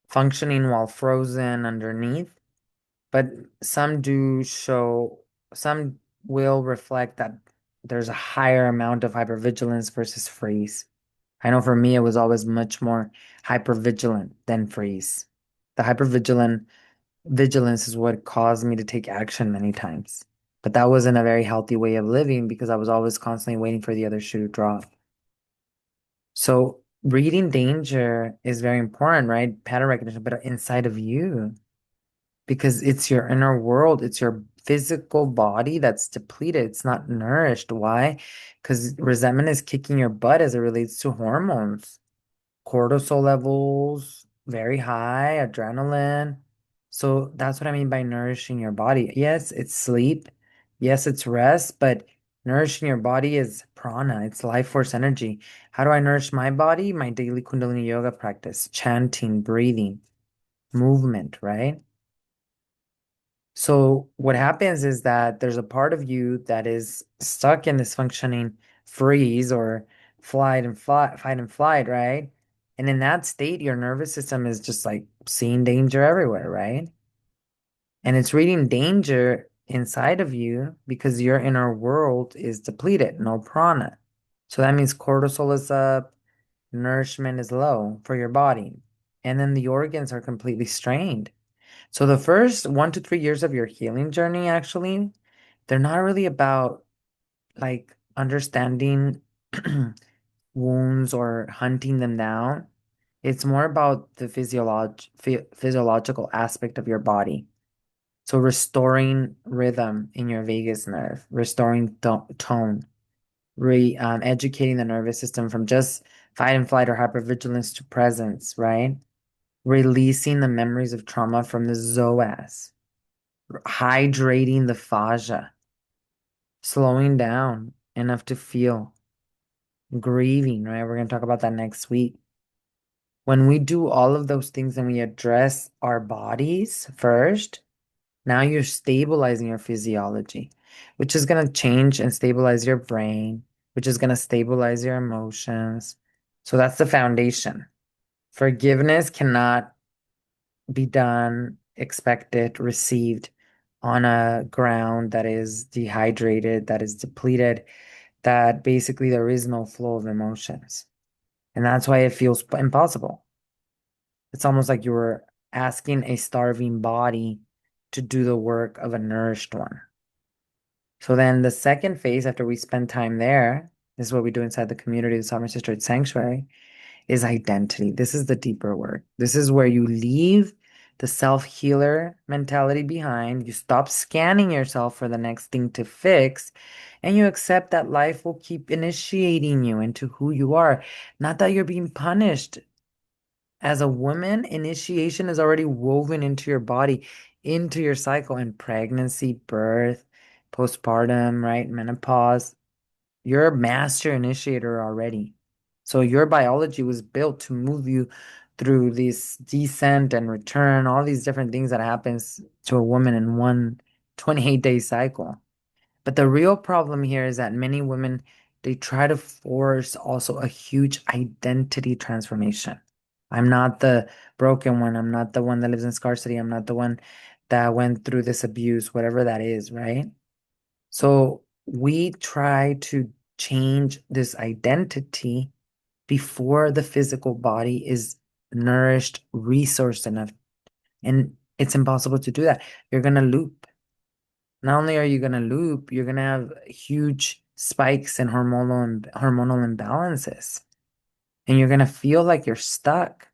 A: functioning while frozen underneath, but some do show, some will reflect that there's a higher amount of hypervigilance versus freeze. I know for me, it was always much more hypervigilant than freeze. The hypervigilant vigilance is what caused me to take action many times. But that wasn't a very healthy way of living because I was always constantly waiting for the other shoe to drop. So reading danger is very important, right? Pattern recognition, but inside of you, because it's your inner world, it's your physical body that's depleted, it's not nourished. Why? Because resentment is kicking your butt as it relates to hormones. Cortisol levels very high, adrenaline. So that's what I mean by nourishing your body. Yes, it's sleep. Yes, it's rest, but nourishing your body is prana, it's life force energy. How do I nourish my body? My daily Kundalini Yoga practice, chanting, breathing, movement, right? So what happens is that there's a part of you that is stuck in this functioning freeze or fight and flight, right? And in that state, your nervous system is just like seeing danger everywhere, right? And it's reading danger inside of you because your inner world is depleted, no prana. So that means cortisol is up, nourishment is low for your body. And then the organs are completely strained. So the first 1 to 3 years of your healing journey, actually, they're not really about like understanding wounds or hunting them down. It's more about the physiological aspect of your body. So restoring rhythm in your vagus nerve, restoring tone, educating the nervous system from just fight and flight or hypervigilance to presence, right? Releasing the memories of trauma from the psoas, hydrating the fascia, slowing down enough to feel, grieving, right? We're going to talk about that next week. When we do all of those things and we address our bodies first, now you're stabilizing your physiology, which is going to change and stabilize your brain, which is going to stabilize your emotions. So that's the foundation. Forgiveness cannot be done, expected, received on a ground that is dehydrated, that is depleted, that basically there is no flow of emotions. And that's why it feels impossible. It's almost like you were asking a starving body to do the work of a nourished one. So then the second phase, after we spend time there, this is what we do inside the community, the Sovereign Sisterhood Sanctuary, is identity. This is the deeper work. This is where you leave the self-healer mentality behind. You stop scanning yourself for the next thing to fix, and you accept that life will keep initiating you into who you are. Not that you're being punished. As a woman, initiation is already woven into your body, into your cycle in pregnancy, birth, postpartum, right? Menopause. You're a master initiator already. So your biology was built to move you through this descent and return, all these different things that happens to a woman in one 28-day cycle. But the real problem here is that many women, they try to force also a huge identity transformation. I'm not the broken one. I'm not the one that lives in scarcity. I'm not the one that went through this abuse, whatever that is, right? So we try to change this identity before the physical body is nourished, resourced enough. And it's impossible to do that. You're going to loop. Not only are you going to loop, you're going to have huge spikes and hormonal imbalances. And you're going to feel like you're stuck.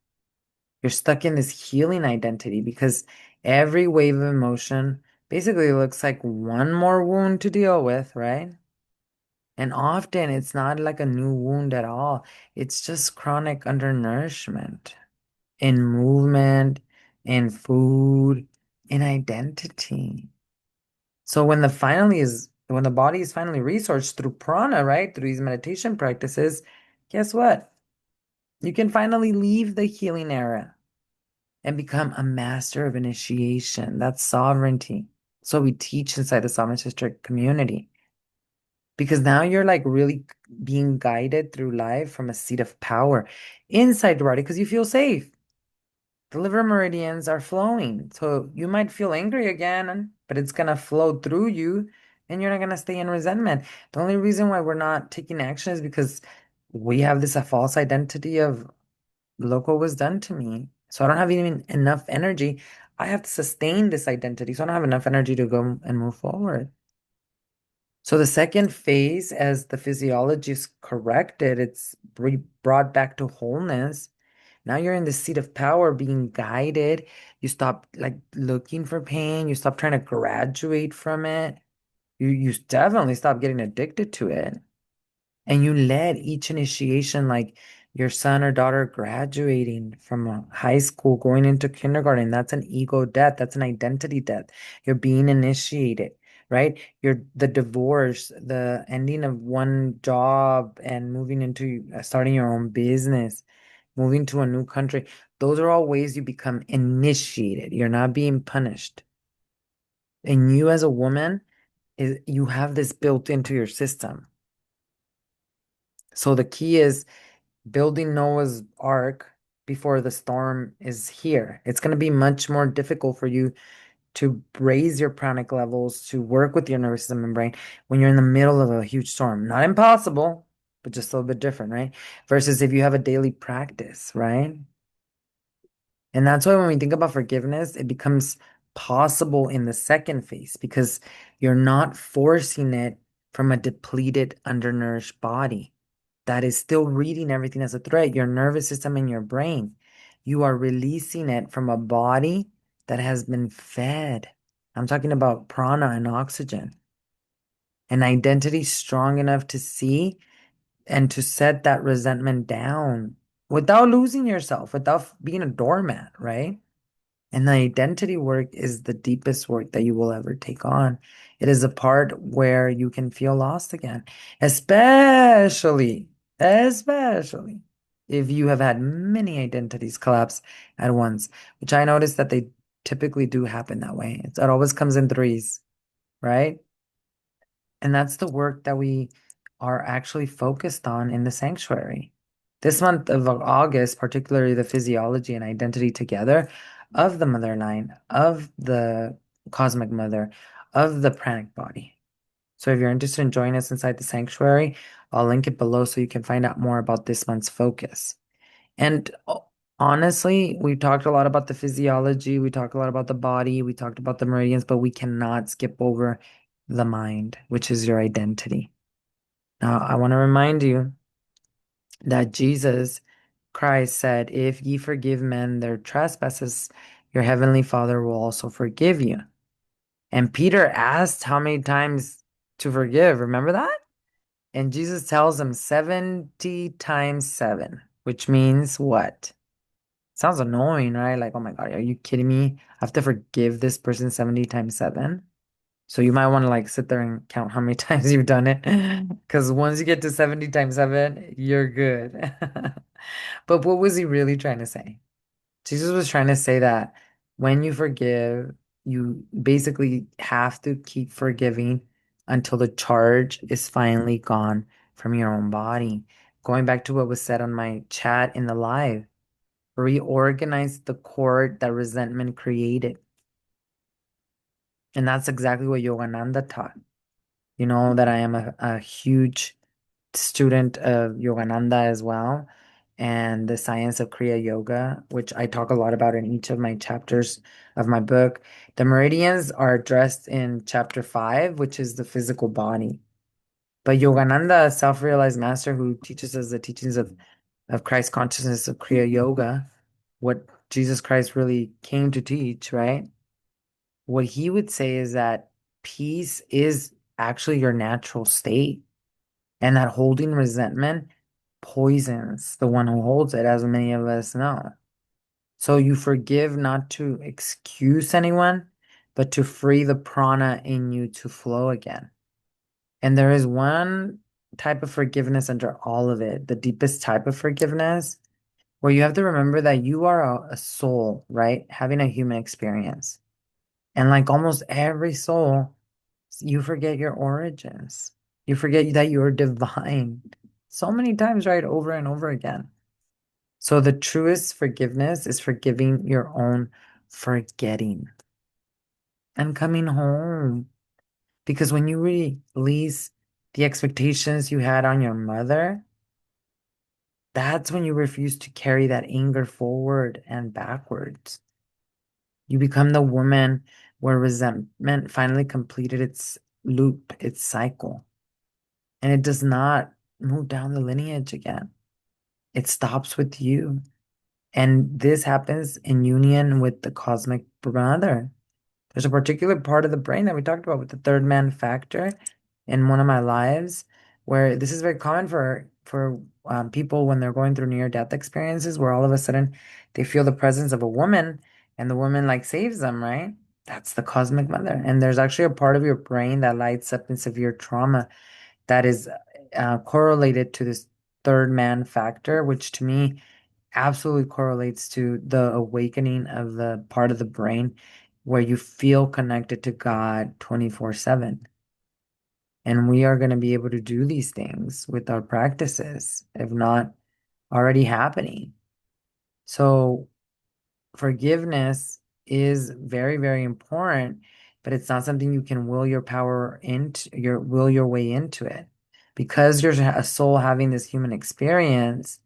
A: You're stuck in this healing identity because every wave of emotion basically looks like one more wound to deal with, right? And often it's not like a new wound at all. It's just chronic undernourishment in movement, in food, in identity. So when the body is finally resourced through prana, right? Through these meditation practices, guess what? You can finally leave the healing era and become a master of initiation. That's sovereignty. So we teach inside the Sovereign Sister community. Because now you're like really being guided through life from a seat of power inside the body because you feel safe. The liver meridians are flowing. So you might feel angry again, but it's going to flow through you and you're not going to stay in resentment. The only reason why we're not taking action is because we have this a false identity of look what was done to me. So I don't have even enough energy. I have to sustain this identity. So I don't have enough energy to go and move forward. So the second phase, as the physiology is corrected, it's brought back to wholeness. Now you're in the seat of power, being guided. You stop like looking for pain. You stop trying to graduate from it. You definitely stop getting addicted to it. And you let each initiation, like your son or daughter graduating from high school, going into kindergarten, that's an ego death. That's an identity death. You're being initiated, right? You're the divorce, the ending of one job and moving into starting your own business, moving to a new country. Those are all ways you become initiated. You're not being punished. And you as a woman, you have this built into your system. So the key is building Noah's Ark before the storm is here. It's going to be much more difficult for you to raise your pranic levels, to work with your nervous system and brain when you're in the middle of a huge storm. Not impossible, but just a little bit different, right? Versus if you have a daily practice, right? And that's why when we think about forgiveness, it becomes possible in the second phase because you're not forcing it from a depleted, undernourished body that is still reading everything as a threat, your nervous system and your brain. You are releasing it from a body that has been fed. I'm talking about prana and oxygen. An identity strong enough to see and to set that resentment down without losing yourself, without being a doormat, right? And the identity work is the deepest work that you will ever take on. It is a part where you can feel lost again, especially if you have had many identities collapse at once, which I noticed that they typically do happen that way. It always comes in threes, right? And that's the work that we are actually focused on in the sanctuary. This month of August, particularly the physiology and identity together of the mother line, of the cosmic mother, of the pranic body. So if you're interested in joining us inside the sanctuary, I'll link it below so you can find out more about this month's focus. And honestly, we talked a lot about the physiology, we talked a lot about the body, we talked about the meridians, but we cannot skip over the mind, which is your identity. Now, I want to remind you that Jesus Christ said, if ye forgive men their trespasses, your heavenly Father will also forgive you. And Peter asked how many times to forgive. Remember that? And Jesus tells him 70 times 7, which means what? Sounds annoying, right? Like, oh my God, are you kidding me? I have to forgive this person 70 times 7. So you might want to like sit there and count how many times you've done it. Because once you get to 70 times 7, you're good. But what was he really trying to say? Jesus was trying to say that when you forgive, you basically have to keep forgiving until the charge is finally gone from your own body. Going back to what was said on my chat in the live, reorganize the cord that resentment created. And that's exactly what Yogananda taught. You know that I am a huge student of Yogananda as well, and the science of Kriya Yoga, which I talk a lot about in each of my chapters of my book. The meridians are addressed in chapter 5, which is the physical body. But Yogananda, a self-realized master who teaches us the teachings of Christ consciousness of Kriya Yoga, what Jesus Christ really came to teach, right? What he would say is that peace is actually your natural state, and that holding resentment poisons the one who holds it, as many of us know. So you forgive not to excuse anyone, but to free the prana in you to flow again. And there is one type of forgiveness under all of it, the deepest type of forgiveness, where you have to remember that you are a soul, right? Having a human experience. And like almost every soul, you forget your origins. You forget that you're divine so many times, right? Over and over again. So the truest forgiveness is forgiving your own forgetting and coming home. Because when you release the expectations you had on your mother, that's when you refuse to carry that anger forward and backwards. You become the woman where resentment finally completed its loop, its cycle, and it does not move down the lineage again. It stops with you. And this happens in union with the cosmic mother. There's a particular part of the brain that we talked about with the third man factor in one of my lives, where this is very common for people when they're going through near death experiences, where all of a sudden they feel the presence of a woman, and the woman like saves them, right? That's the cosmic mother. And there's actually a part of your brain that lights up in severe trauma that is correlated to this third man factor, which to me absolutely correlates to the awakening of the part of the brain where you feel connected to God 24/7. And we are going to be able to do these things with our practices, if not already happening. So forgiveness is very, very important, but it's not something you can will your power into your will your way into it. Because you're a soul having this human experience,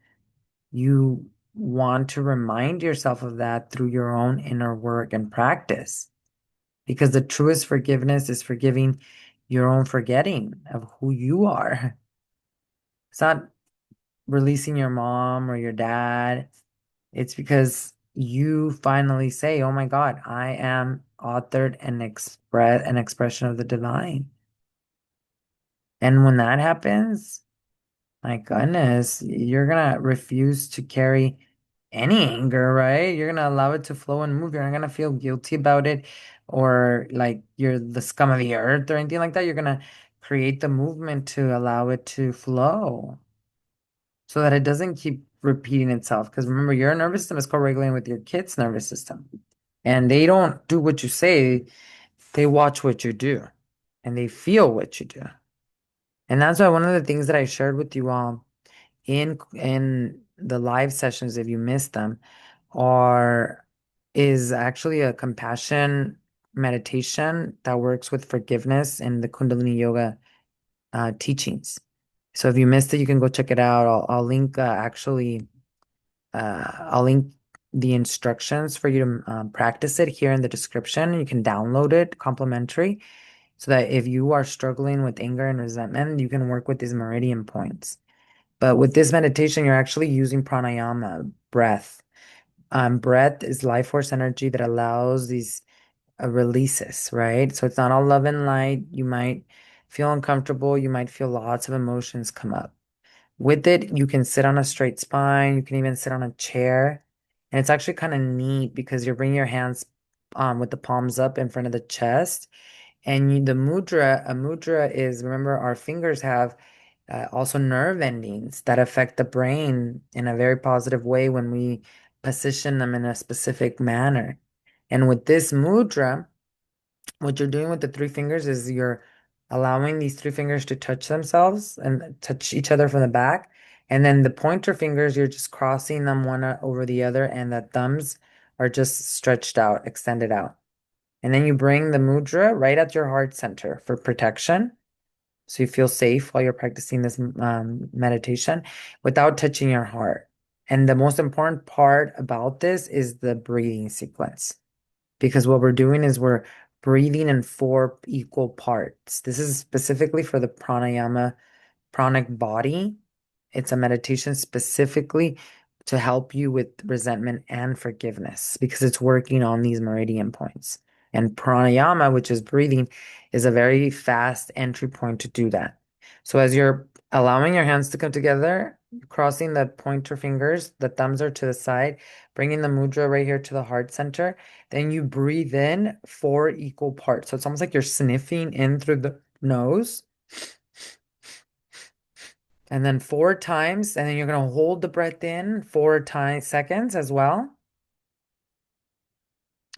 A: you want to remind yourself of that through your own inner work and practice. Because the truest forgiveness is forgiving your own forgetting of who you are. It's not releasing your mom or your dad. It's because you finally say, "Oh my God, I am authored and express an expression of the divine." And when that happens, my goodness, you're gonna refuse to carry any anger, right? You're gonna allow it to flow and move. You're not gonna feel guilty about it or like you're the scum of the earth or anything like that. You're gonna create the movement to allow it to flow so that it doesn't keep repeating itself. Because remember, your nervous system is co-regulating with your kid's nervous system. And they don't do what you say, they watch what you do and they feel what you do. And that's why one of the things that I shared with you all in the live sessions, if you missed them, are is actually a compassion meditation that works with forgiveness and the Kundalini Yoga teachings. So if you missed it, you can go check it out. I'll link I'll link the instructions for you to practice it here in the description. You can download it complimentary so that if you are struggling with anger and resentment, you can work with these meridian points. But with this meditation, you're actually using pranayama, breath. Breath is life force energy that allows these releases, right? So it's not all love and light. You might feel uncomfortable. You might feel lots of emotions come up. With it, you can sit on a straight spine. You can even sit on a chair. And it's actually kind of neat because you're bringing your hands with the palms up in front of the chest. And the mudra, a mudra is, remember, our fingers have also nerve endings that affect the brain in a very positive way when we position them in a specific manner. And with this mudra, what you're doing with the three fingers is you're allowing these three fingers to touch themselves and touch each other from the back. And then the pointer fingers, you're just crossing them one over the other, and the thumbs are just stretched out, extended out. And then you bring the mudra right at your heart center for protection. So you feel safe while you're practicing this meditation without touching your heart. And the most important part about this is the breathing sequence. Because what we're doing is we're breathing in four equal parts. This is specifically for the pranayama, pranic body. It's a meditation specifically to help you with resentment and forgiveness because it's working on these meridian points. And pranayama, which is breathing, is a very fast entry point to do that. So as you're allowing your hands to come together, crossing the pointer fingers, the thumbs are to the side, bringing the mudra right here to the heart center, then you breathe in four equal parts. So it's almost like you're sniffing in through the nose and then four times, and then you're going to hold the breath in 4 seconds as well.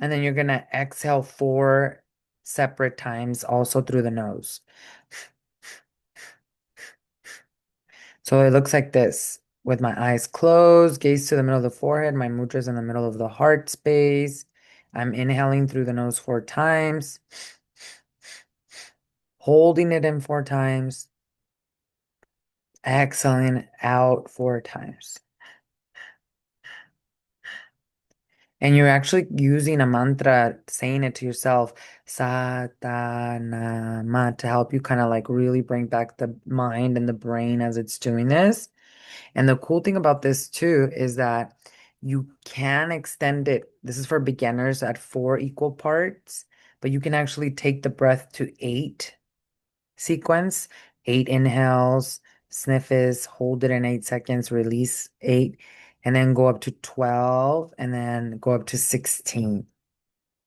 A: And then you're going to exhale four separate times also through the nose. So it looks like this with my eyes closed, gaze to the middle of the forehead. My mudra is in the middle of the heart space. I'm inhaling through the nose 4 times, holding it in 4 times, exhaling out 4 times. And you're actually using a mantra, saying it to yourself, Satanama, to help you kind of like really bring back the mind and the brain as it's doing this. And the cool thing about this too is that you can extend it. This is for beginners at four equal parts, but you can actually take the breath to eight sequence, 8 inhales, sniffs, hold it in 8 seconds, release eight, and then go up to 12, and then go up to 16.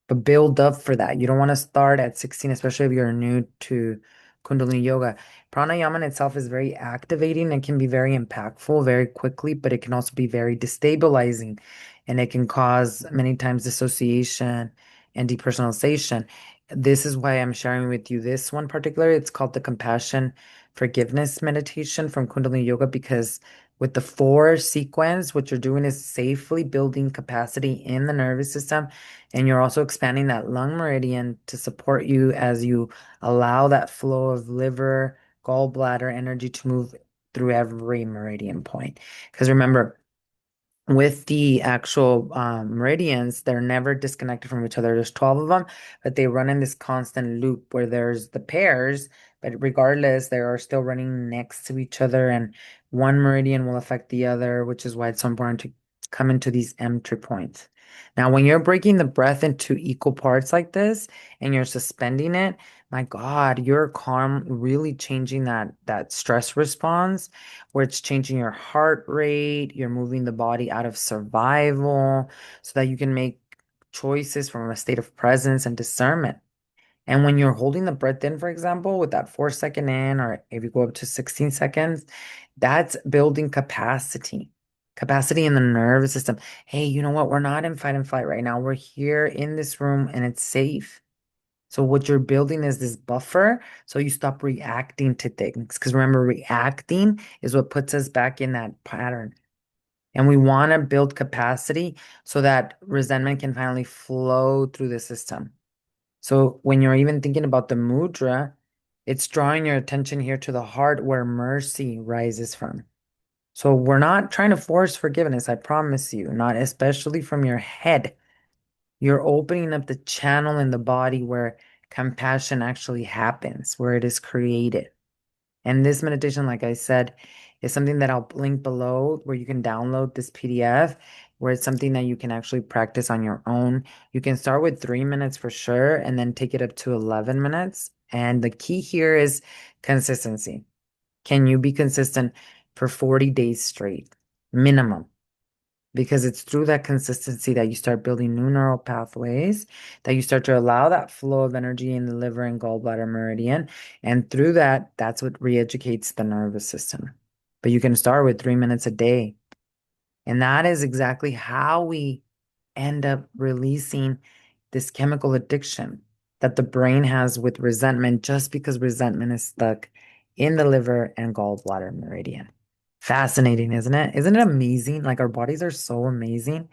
A: But build up for that. You don't want to start at 16, especially if you're new to Kundalini Yoga. Pranayama in itself is very activating and can be very impactful very quickly, but it can also be very destabilizing and it can cause many times dissociation and depersonalization. This is why I'm sharing with you this one particular. It's called the compassion forgiveness meditation from Kundalini Yoga because with the four sequence, what you're doing is safely building capacity in the nervous system and you're also expanding that lung meridian to support you as you allow that flow of liver, gallbladder energy to move through every meridian point. Because remember, with the actual meridians, they're never disconnected from each other. There's 12 of them, but they run in this constant loop where there's the pairs, but regardless, they are still running next to each other, and one meridian will affect the other, which is why it's so important to come into these entry points. Now, when you're breaking the breath into equal parts like this and you're suspending it, my God, you're calm, really changing that stress response where it's changing your heart rate, you're moving the body out of survival so that you can make choices from a state of presence and discernment. And when you're holding the breath in, for example, with that 4 second in, or if you go up to 16 seconds, that's building capacity in the nervous system. Hey, you know what? We're not in fight and flight right now. We're here in this room and it's safe. So what you're building is this buffer so you stop reacting to things. Because remember, reacting is what puts us back in that pattern. And we want to build capacity so that resentment can finally flow through the system. So when you're even thinking about the mudra, it's drawing your attention here to the heart where mercy rises from. So we're not trying to force forgiveness, I promise you, not especially from your head. You're opening up the channel in the body where compassion actually happens, where it is created. And this meditation, like I said, is something that I'll link below where you can download this PDF, where it's something that you can actually practice on your own. You can start with 3 minutes for sure, and then take it up to 11 minutes. And the key here is consistency. Can you be consistent for 40 days straight, minimum? Because it's through that consistency that you start building new neural pathways, that you start to allow that flow of energy in the liver and gallbladder meridian. And through that, that's what re-educates the nervous system. But you can start with 3 minutes a day. And that is exactly how we end up releasing this chemical addiction that the brain has with resentment, just because resentment is stuck in the liver and gallbladder meridian. Fascinating, isn't it? Isn't it amazing? Like our bodies are so amazing.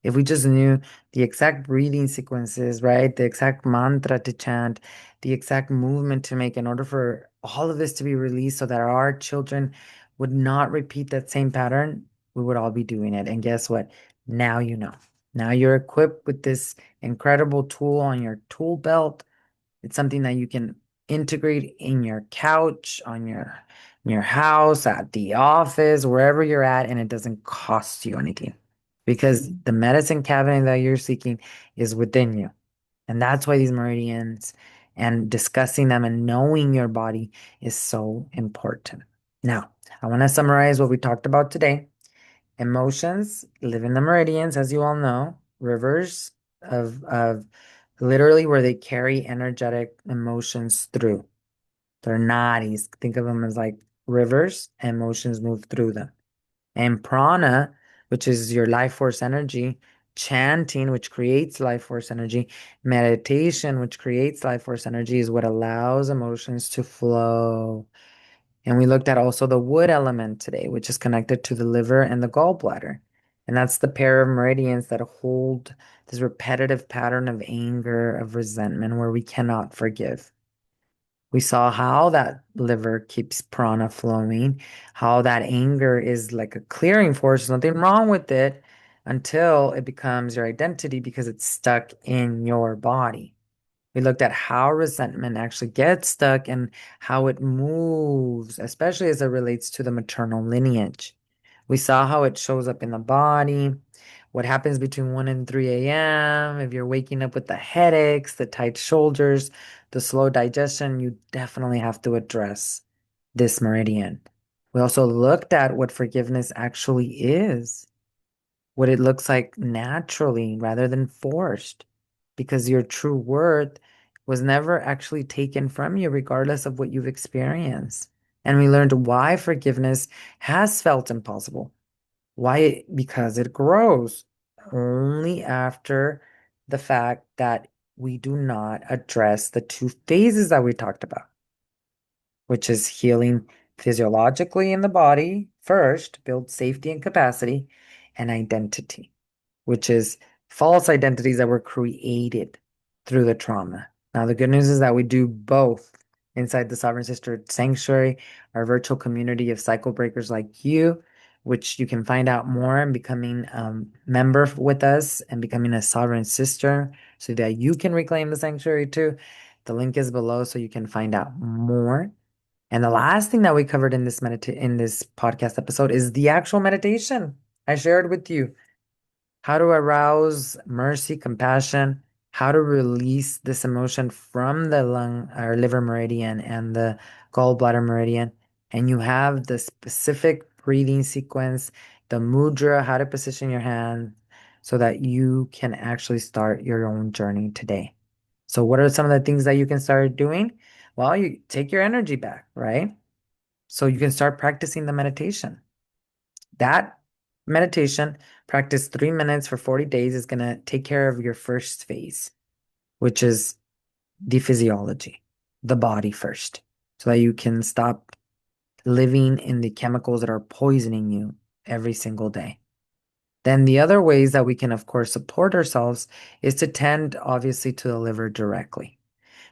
A: If we just knew the exact breathing sequences, right? The exact mantra to chant, the exact movement to make in order for all of this to be released so that our children would not repeat that same pattern, we would all be doing it. And guess what? Now you know. Now you're equipped with this incredible tool on your tool belt. It's something that you can integrate in your couch, in your house, at the office, wherever you're at, and it doesn't cost you anything because the medicine cabinet that you're seeking is within you. And that's why these meridians and discussing them and knowing your body is so important. Now, I want to summarize what we talked about today. Emotions live in the meridians, as you all know, rivers of literally where they carry energetic emotions through. They're nadis. Think of them as like rivers, emotions move through them. And prana, which is your life force energy, chanting, which creates life force energy, meditation, which creates life force energy, is what allows emotions to flow. And we looked at also the wood element today, which is connected to the liver and the gallbladder. And that's the pair of meridians that hold this repetitive pattern of anger, of resentment, where we cannot forgive. We saw how that liver keeps prana flowing, how that anger is like a clearing force, nothing wrong with it until it becomes your identity because it's stuck in your body. We looked at how resentment actually gets stuck and how it moves, especially as it relates to the maternal lineage. We saw how it shows up in the body, what happens between 1 and 3 a.m. If you're waking up with the headaches, the tight shoulders, the slow digestion, you definitely have to address this meridian. We also looked at what forgiveness actually is, what it looks like naturally rather than forced, because your true worth was never actually taken from you, regardless of what you've experienced. And we learned why forgiveness has felt impossible. Why? Because it grows only after the fact that we do not address the two phases that we talked about, which is healing physiologically in the body first, build safety and capacity, and identity, which is false identities that were created through the trauma. Now, the good news is that we do both inside the Sovereign Sister Sanctuary, our virtual community of cycle breakers like you, which you can find out more and becoming a member with us and becoming a Sovereign Sister so that you can reclaim the sanctuary too. The link is below so you can find out more. And the last thing that we covered in this podcast episode is the actual meditation I shared with you, how to arouse mercy, compassion, how to release this emotion from the lung or liver meridian and the gallbladder meridian. And you have the specific breathing sequence, the mudra, how to position your hand so that you can actually start your own journey today. So, what are some of the things that you can start doing? Well, you take your energy back, right? So, you can start practicing the meditation. That meditation, practice 3 minutes for 40 days, is going to take care of your first phase, which is the physiology, the body first, so that you can stop living in the chemicals that are poisoning you every single day. Then the other ways that we can, of course, support ourselves is to tend, obviously, to the liver directly.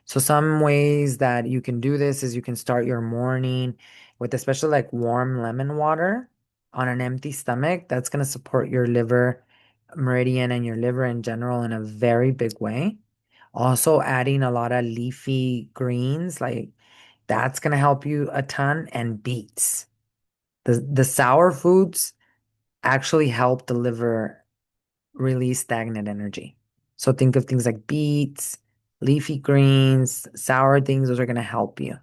A: So some ways that you can do this is you can start your morning with especially like warm lemon water on an empty stomach. That's going to support your liver meridian and your liver in general in a very big way. Also adding a lot of leafy greens, like that's going to help you a ton, and beets. The sour foods actually help the liver release stagnant energy. So think of things like beets, leafy greens, sour things, those are going to help you.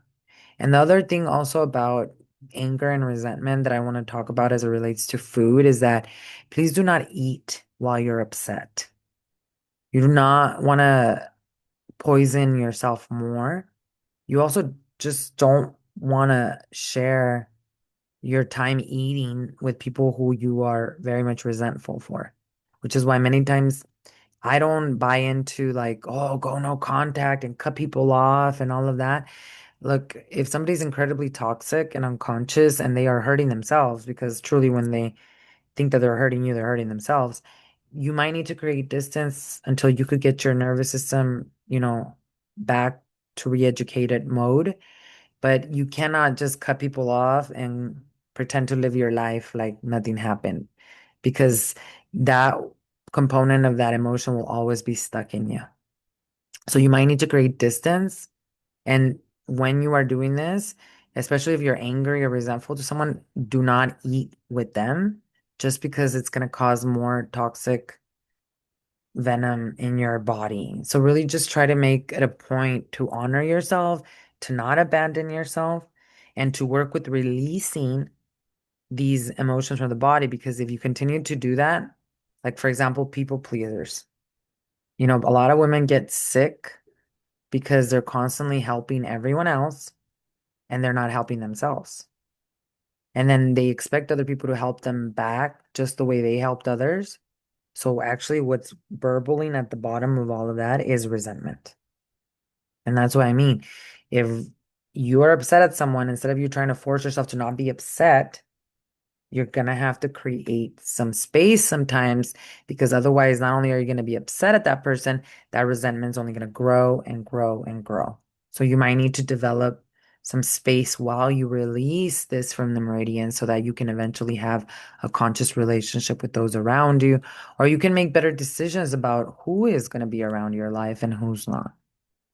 A: And the other thing also about anger and resentment that I want to talk about as it relates to food is that please do not eat while you're upset. You do not want to poison yourself more. You also just don't want to share your time eating with people who you are very much resentful for, which is why many times I don't buy into like, oh, go no contact and cut people off and all of that. Look, if somebody's incredibly toxic and unconscious and they are hurting themselves, because truly when they think that they're hurting you, they're hurting themselves, you might need to create distance until you could get your nervous system, back to re-educated mode. But you cannot just cut people off and pretend to live your life like nothing happened because that component of that emotion will always be stuck in you. So you might need to create distance. And when you are doing this, especially if you're angry or resentful to someone, do not eat with them just because it's going to cause more toxic venom in your body. So really just try to make it a point to honor yourself, to not abandon yourself, and to work with releasing these emotions from the body. Because if you continue to do that, like for example, people pleasers, a lot of women get sick because they're constantly helping everyone else and they're not helping themselves. And then they expect other people to help them back just the way they helped others. So actually, what's burbling at the bottom of all of that is resentment. And that's what I mean. If you're upset at someone, instead of you trying to force yourself to not be upset, you're gonna have to create some space sometimes because otherwise, not only are you gonna be upset at that person, that resentment's only gonna grow and grow and grow. So you might need to develop some space while you release this from the meridian so that you can eventually have a conscious relationship with those around you, or you can make better decisions about who is going to be around your life and who's not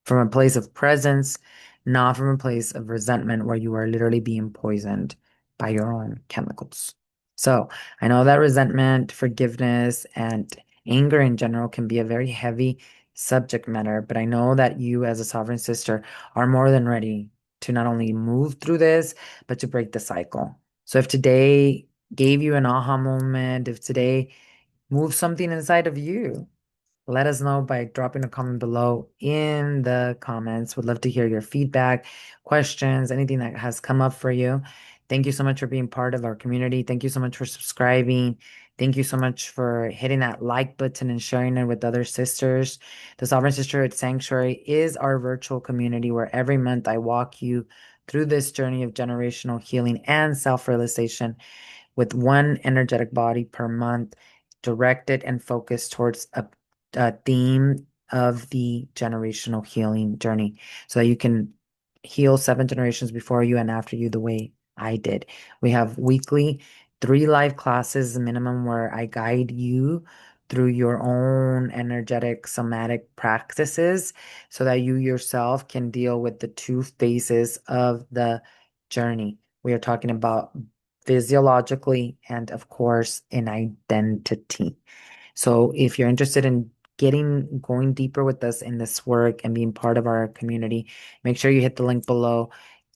A: from a place of presence, not from a place of resentment where you are literally being poisoned by your own chemicals. So I know that resentment, forgiveness, and anger in general can be a very heavy subject matter, but I know that you, as a sovereign sister, are more than ready to not only move through this, but to break the cycle. So if today gave you an aha moment, if today moved something inside of you, let us know by dropping a comment below in the comments. Would love to hear your feedback, questions, anything that has come up for you. Thank you so much for being part of our community. Thank you so much for subscribing. Thank you so much for hitting that like button and sharing it with other sisters. The Sovereign Sisterhood Sanctuary is our virtual community where every month I walk you through this journey of generational healing and self-realization with one energetic body per month, directed and focused towards a theme of the generational healing journey so that you can heal 7 generations before you and after you the way I did. We have weekly 3 live classes minimum where I guide you through your own energetic somatic practices so that you yourself can deal with the 2 phases of the journey. We are talking about physiologically and of course in identity. So if you're interested in going deeper with us in this work and being part of our community, make sure you hit the link below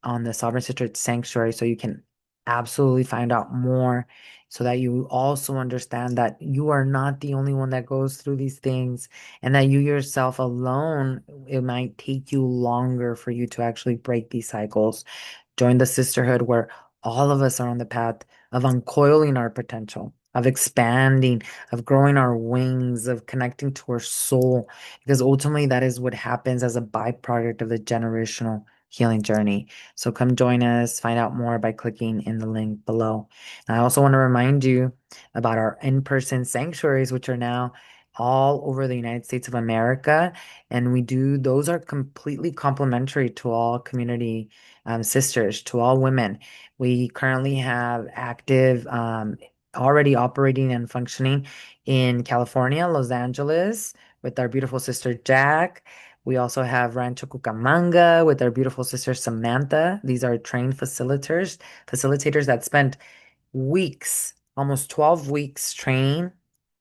A: on the Sovereign Sisterhood Sanctuary so you can absolutely find out more so that you also understand that you are not the only one that goes through these things and that you yourself alone, it might take you longer for you to actually break these cycles. Join the sisterhood where all of us are on the path of uncoiling our potential, of expanding, of growing our wings, of connecting to our soul, because ultimately that is what happens as a byproduct of the generational healing journey. So come join us, find out more by clicking in the link below. And I also want to remind you about our in-person sanctuaries, which are now all over the United States of America. And those are completely complimentary to all community sisters, to all women. We currently have active, already operating and functioning in California, Los Angeles, with our beautiful sister Jack. We also have Rancho Cucamonga with our beautiful sister Samantha. These are trained facilitators that spent weeks, almost 12 weeks training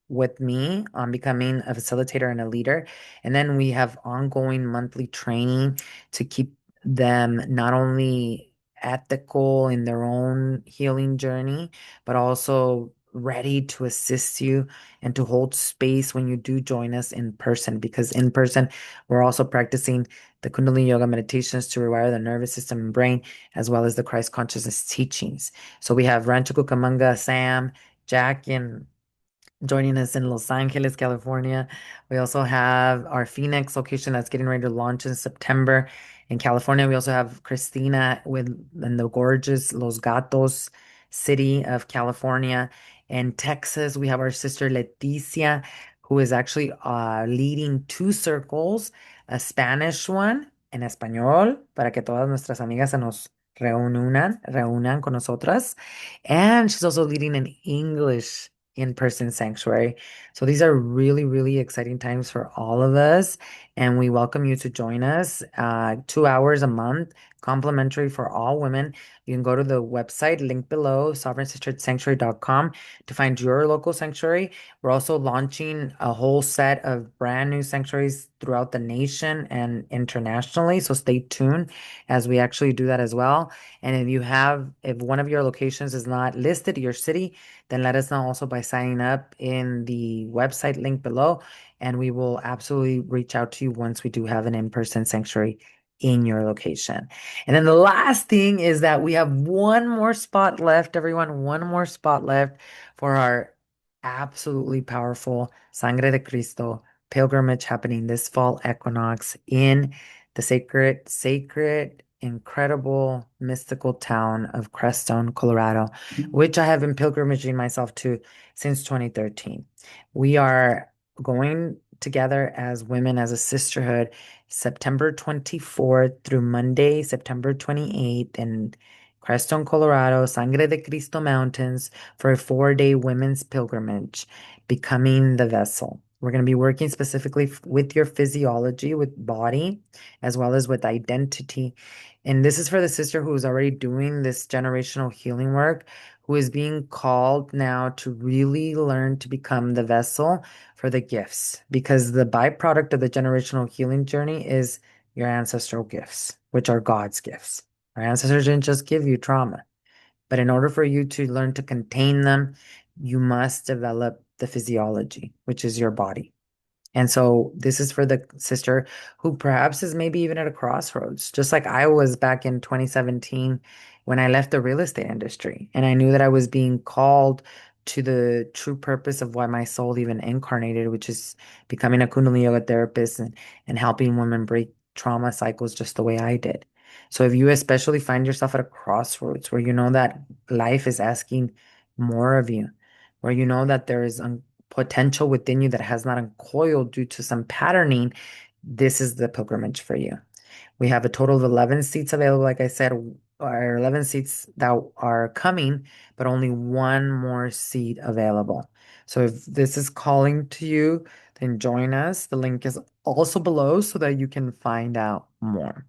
A: with me on becoming a facilitator and a leader. And then we have ongoing monthly training to keep them not only ethical in their own healing journey, but also ready to assist you and to hold space when you do join us in person. Because in person, we're also practicing the Kundalini Yoga meditations to rewire the nervous system and brain, as well as the Christ consciousness teachings. So we have Rancho Cucamonga, Sam, Jack, and joining us in Los Angeles, California. We also have our Phoenix location that's getting ready to launch in September. In California, we also have Christina in the gorgeous Los Gatos city of California. In Texas, we have our sister Leticia, who is actually leading 2 circles, a Spanish one en español, para que todas nuestras amigas se nos reúnan con nosotras. And she's also leading an English in-person sanctuary. So these are really, really exciting times for all of us. And we welcome you to join us. 2 hours a month, complimentary for all women. You can go to the website, link below, sovereignsistersanctuary.com, to find your local sanctuary. We're also launching a whole set of brand new sanctuaries throughout the nation and internationally. So stay tuned as we actually do that as well. And if one of your locations is not listed, your city, then let us know also by signing up in the website link below. And we will absolutely reach out to you once we do have an in-person sanctuary in your location. And then the last thing is that we have one more spot left, everyone, one more spot left for our absolutely powerful Sangre de Cristo pilgrimage happening this fall equinox in the incredible, mystical town of Crestone, Colorado, which I have been pilgrimaging myself to since 2013. We are going together as women, as a sisterhood, September 24th through Monday, September 28th in Crestone, Colorado, Sangre de Cristo Mountains for a 4-day women's pilgrimage, becoming the vessel. We're going to be working specifically with your physiology, with body, as well as with identity. And this is for the sister who is already doing this generational healing work, who is being called now to really learn to become the vessel for the gifts. Because the byproduct of the generational healing journey is your ancestral gifts, which are God's gifts. Our ancestors didn't just give you trauma, but in order for you to learn to contain them, you must develop the physiology, which is your body. And so this is for the sister who perhaps is maybe even at a crossroads, just like I was back in 2017 when I left the real estate industry. And I knew that I was being called to the true purpose of why my soul even incarnated, which is becoming a Kundalini Yoga therapist and helping women break trauma cycles just the way I did. So if you especially find yourself at a crossroads where you know that life is asking more of you, where you know that there is potential within you that has not uncoiled due to some patterning, this is the pilgrimage for you. We have a total of 11 seats available, like I said, or 11 seats that are coming, but only one more seat available. So if this is calling to you, then join us. The link is also below so that you can find out more.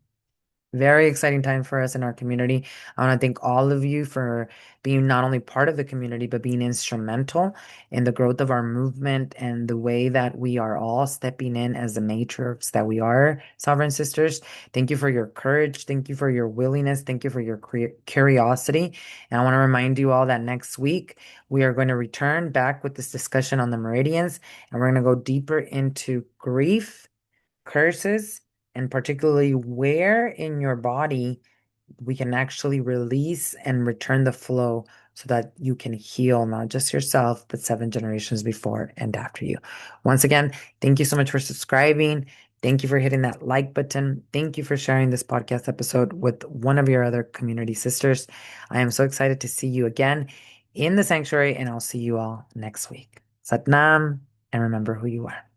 A: Very exciting time for us in our community. I want to thank all of you for being not only part of the community, but being instrumental in the growth of our movement and the way that we are all stepping in as the matriarchs that we are, Sovereign Sisters. Thank you for your courage. Thank you for your willingness. Thank you for your curiosity. And I want to remind you all that next week we are going to return back with this discussion on the meridians, and we're going to go deeper into grief, curses, and particularly where in your body we can actually release and return the flow so that you can heal not just yourself, but 7 generations before and after you. Once again, thank you so much for subscribing. Thank you for hitting that like button. Thank you for sharing this podcast episode with one of your other community sisters. I am so excited to see you again in the sanctuary, and I'll see you all next week. Satnam, and remember who you are.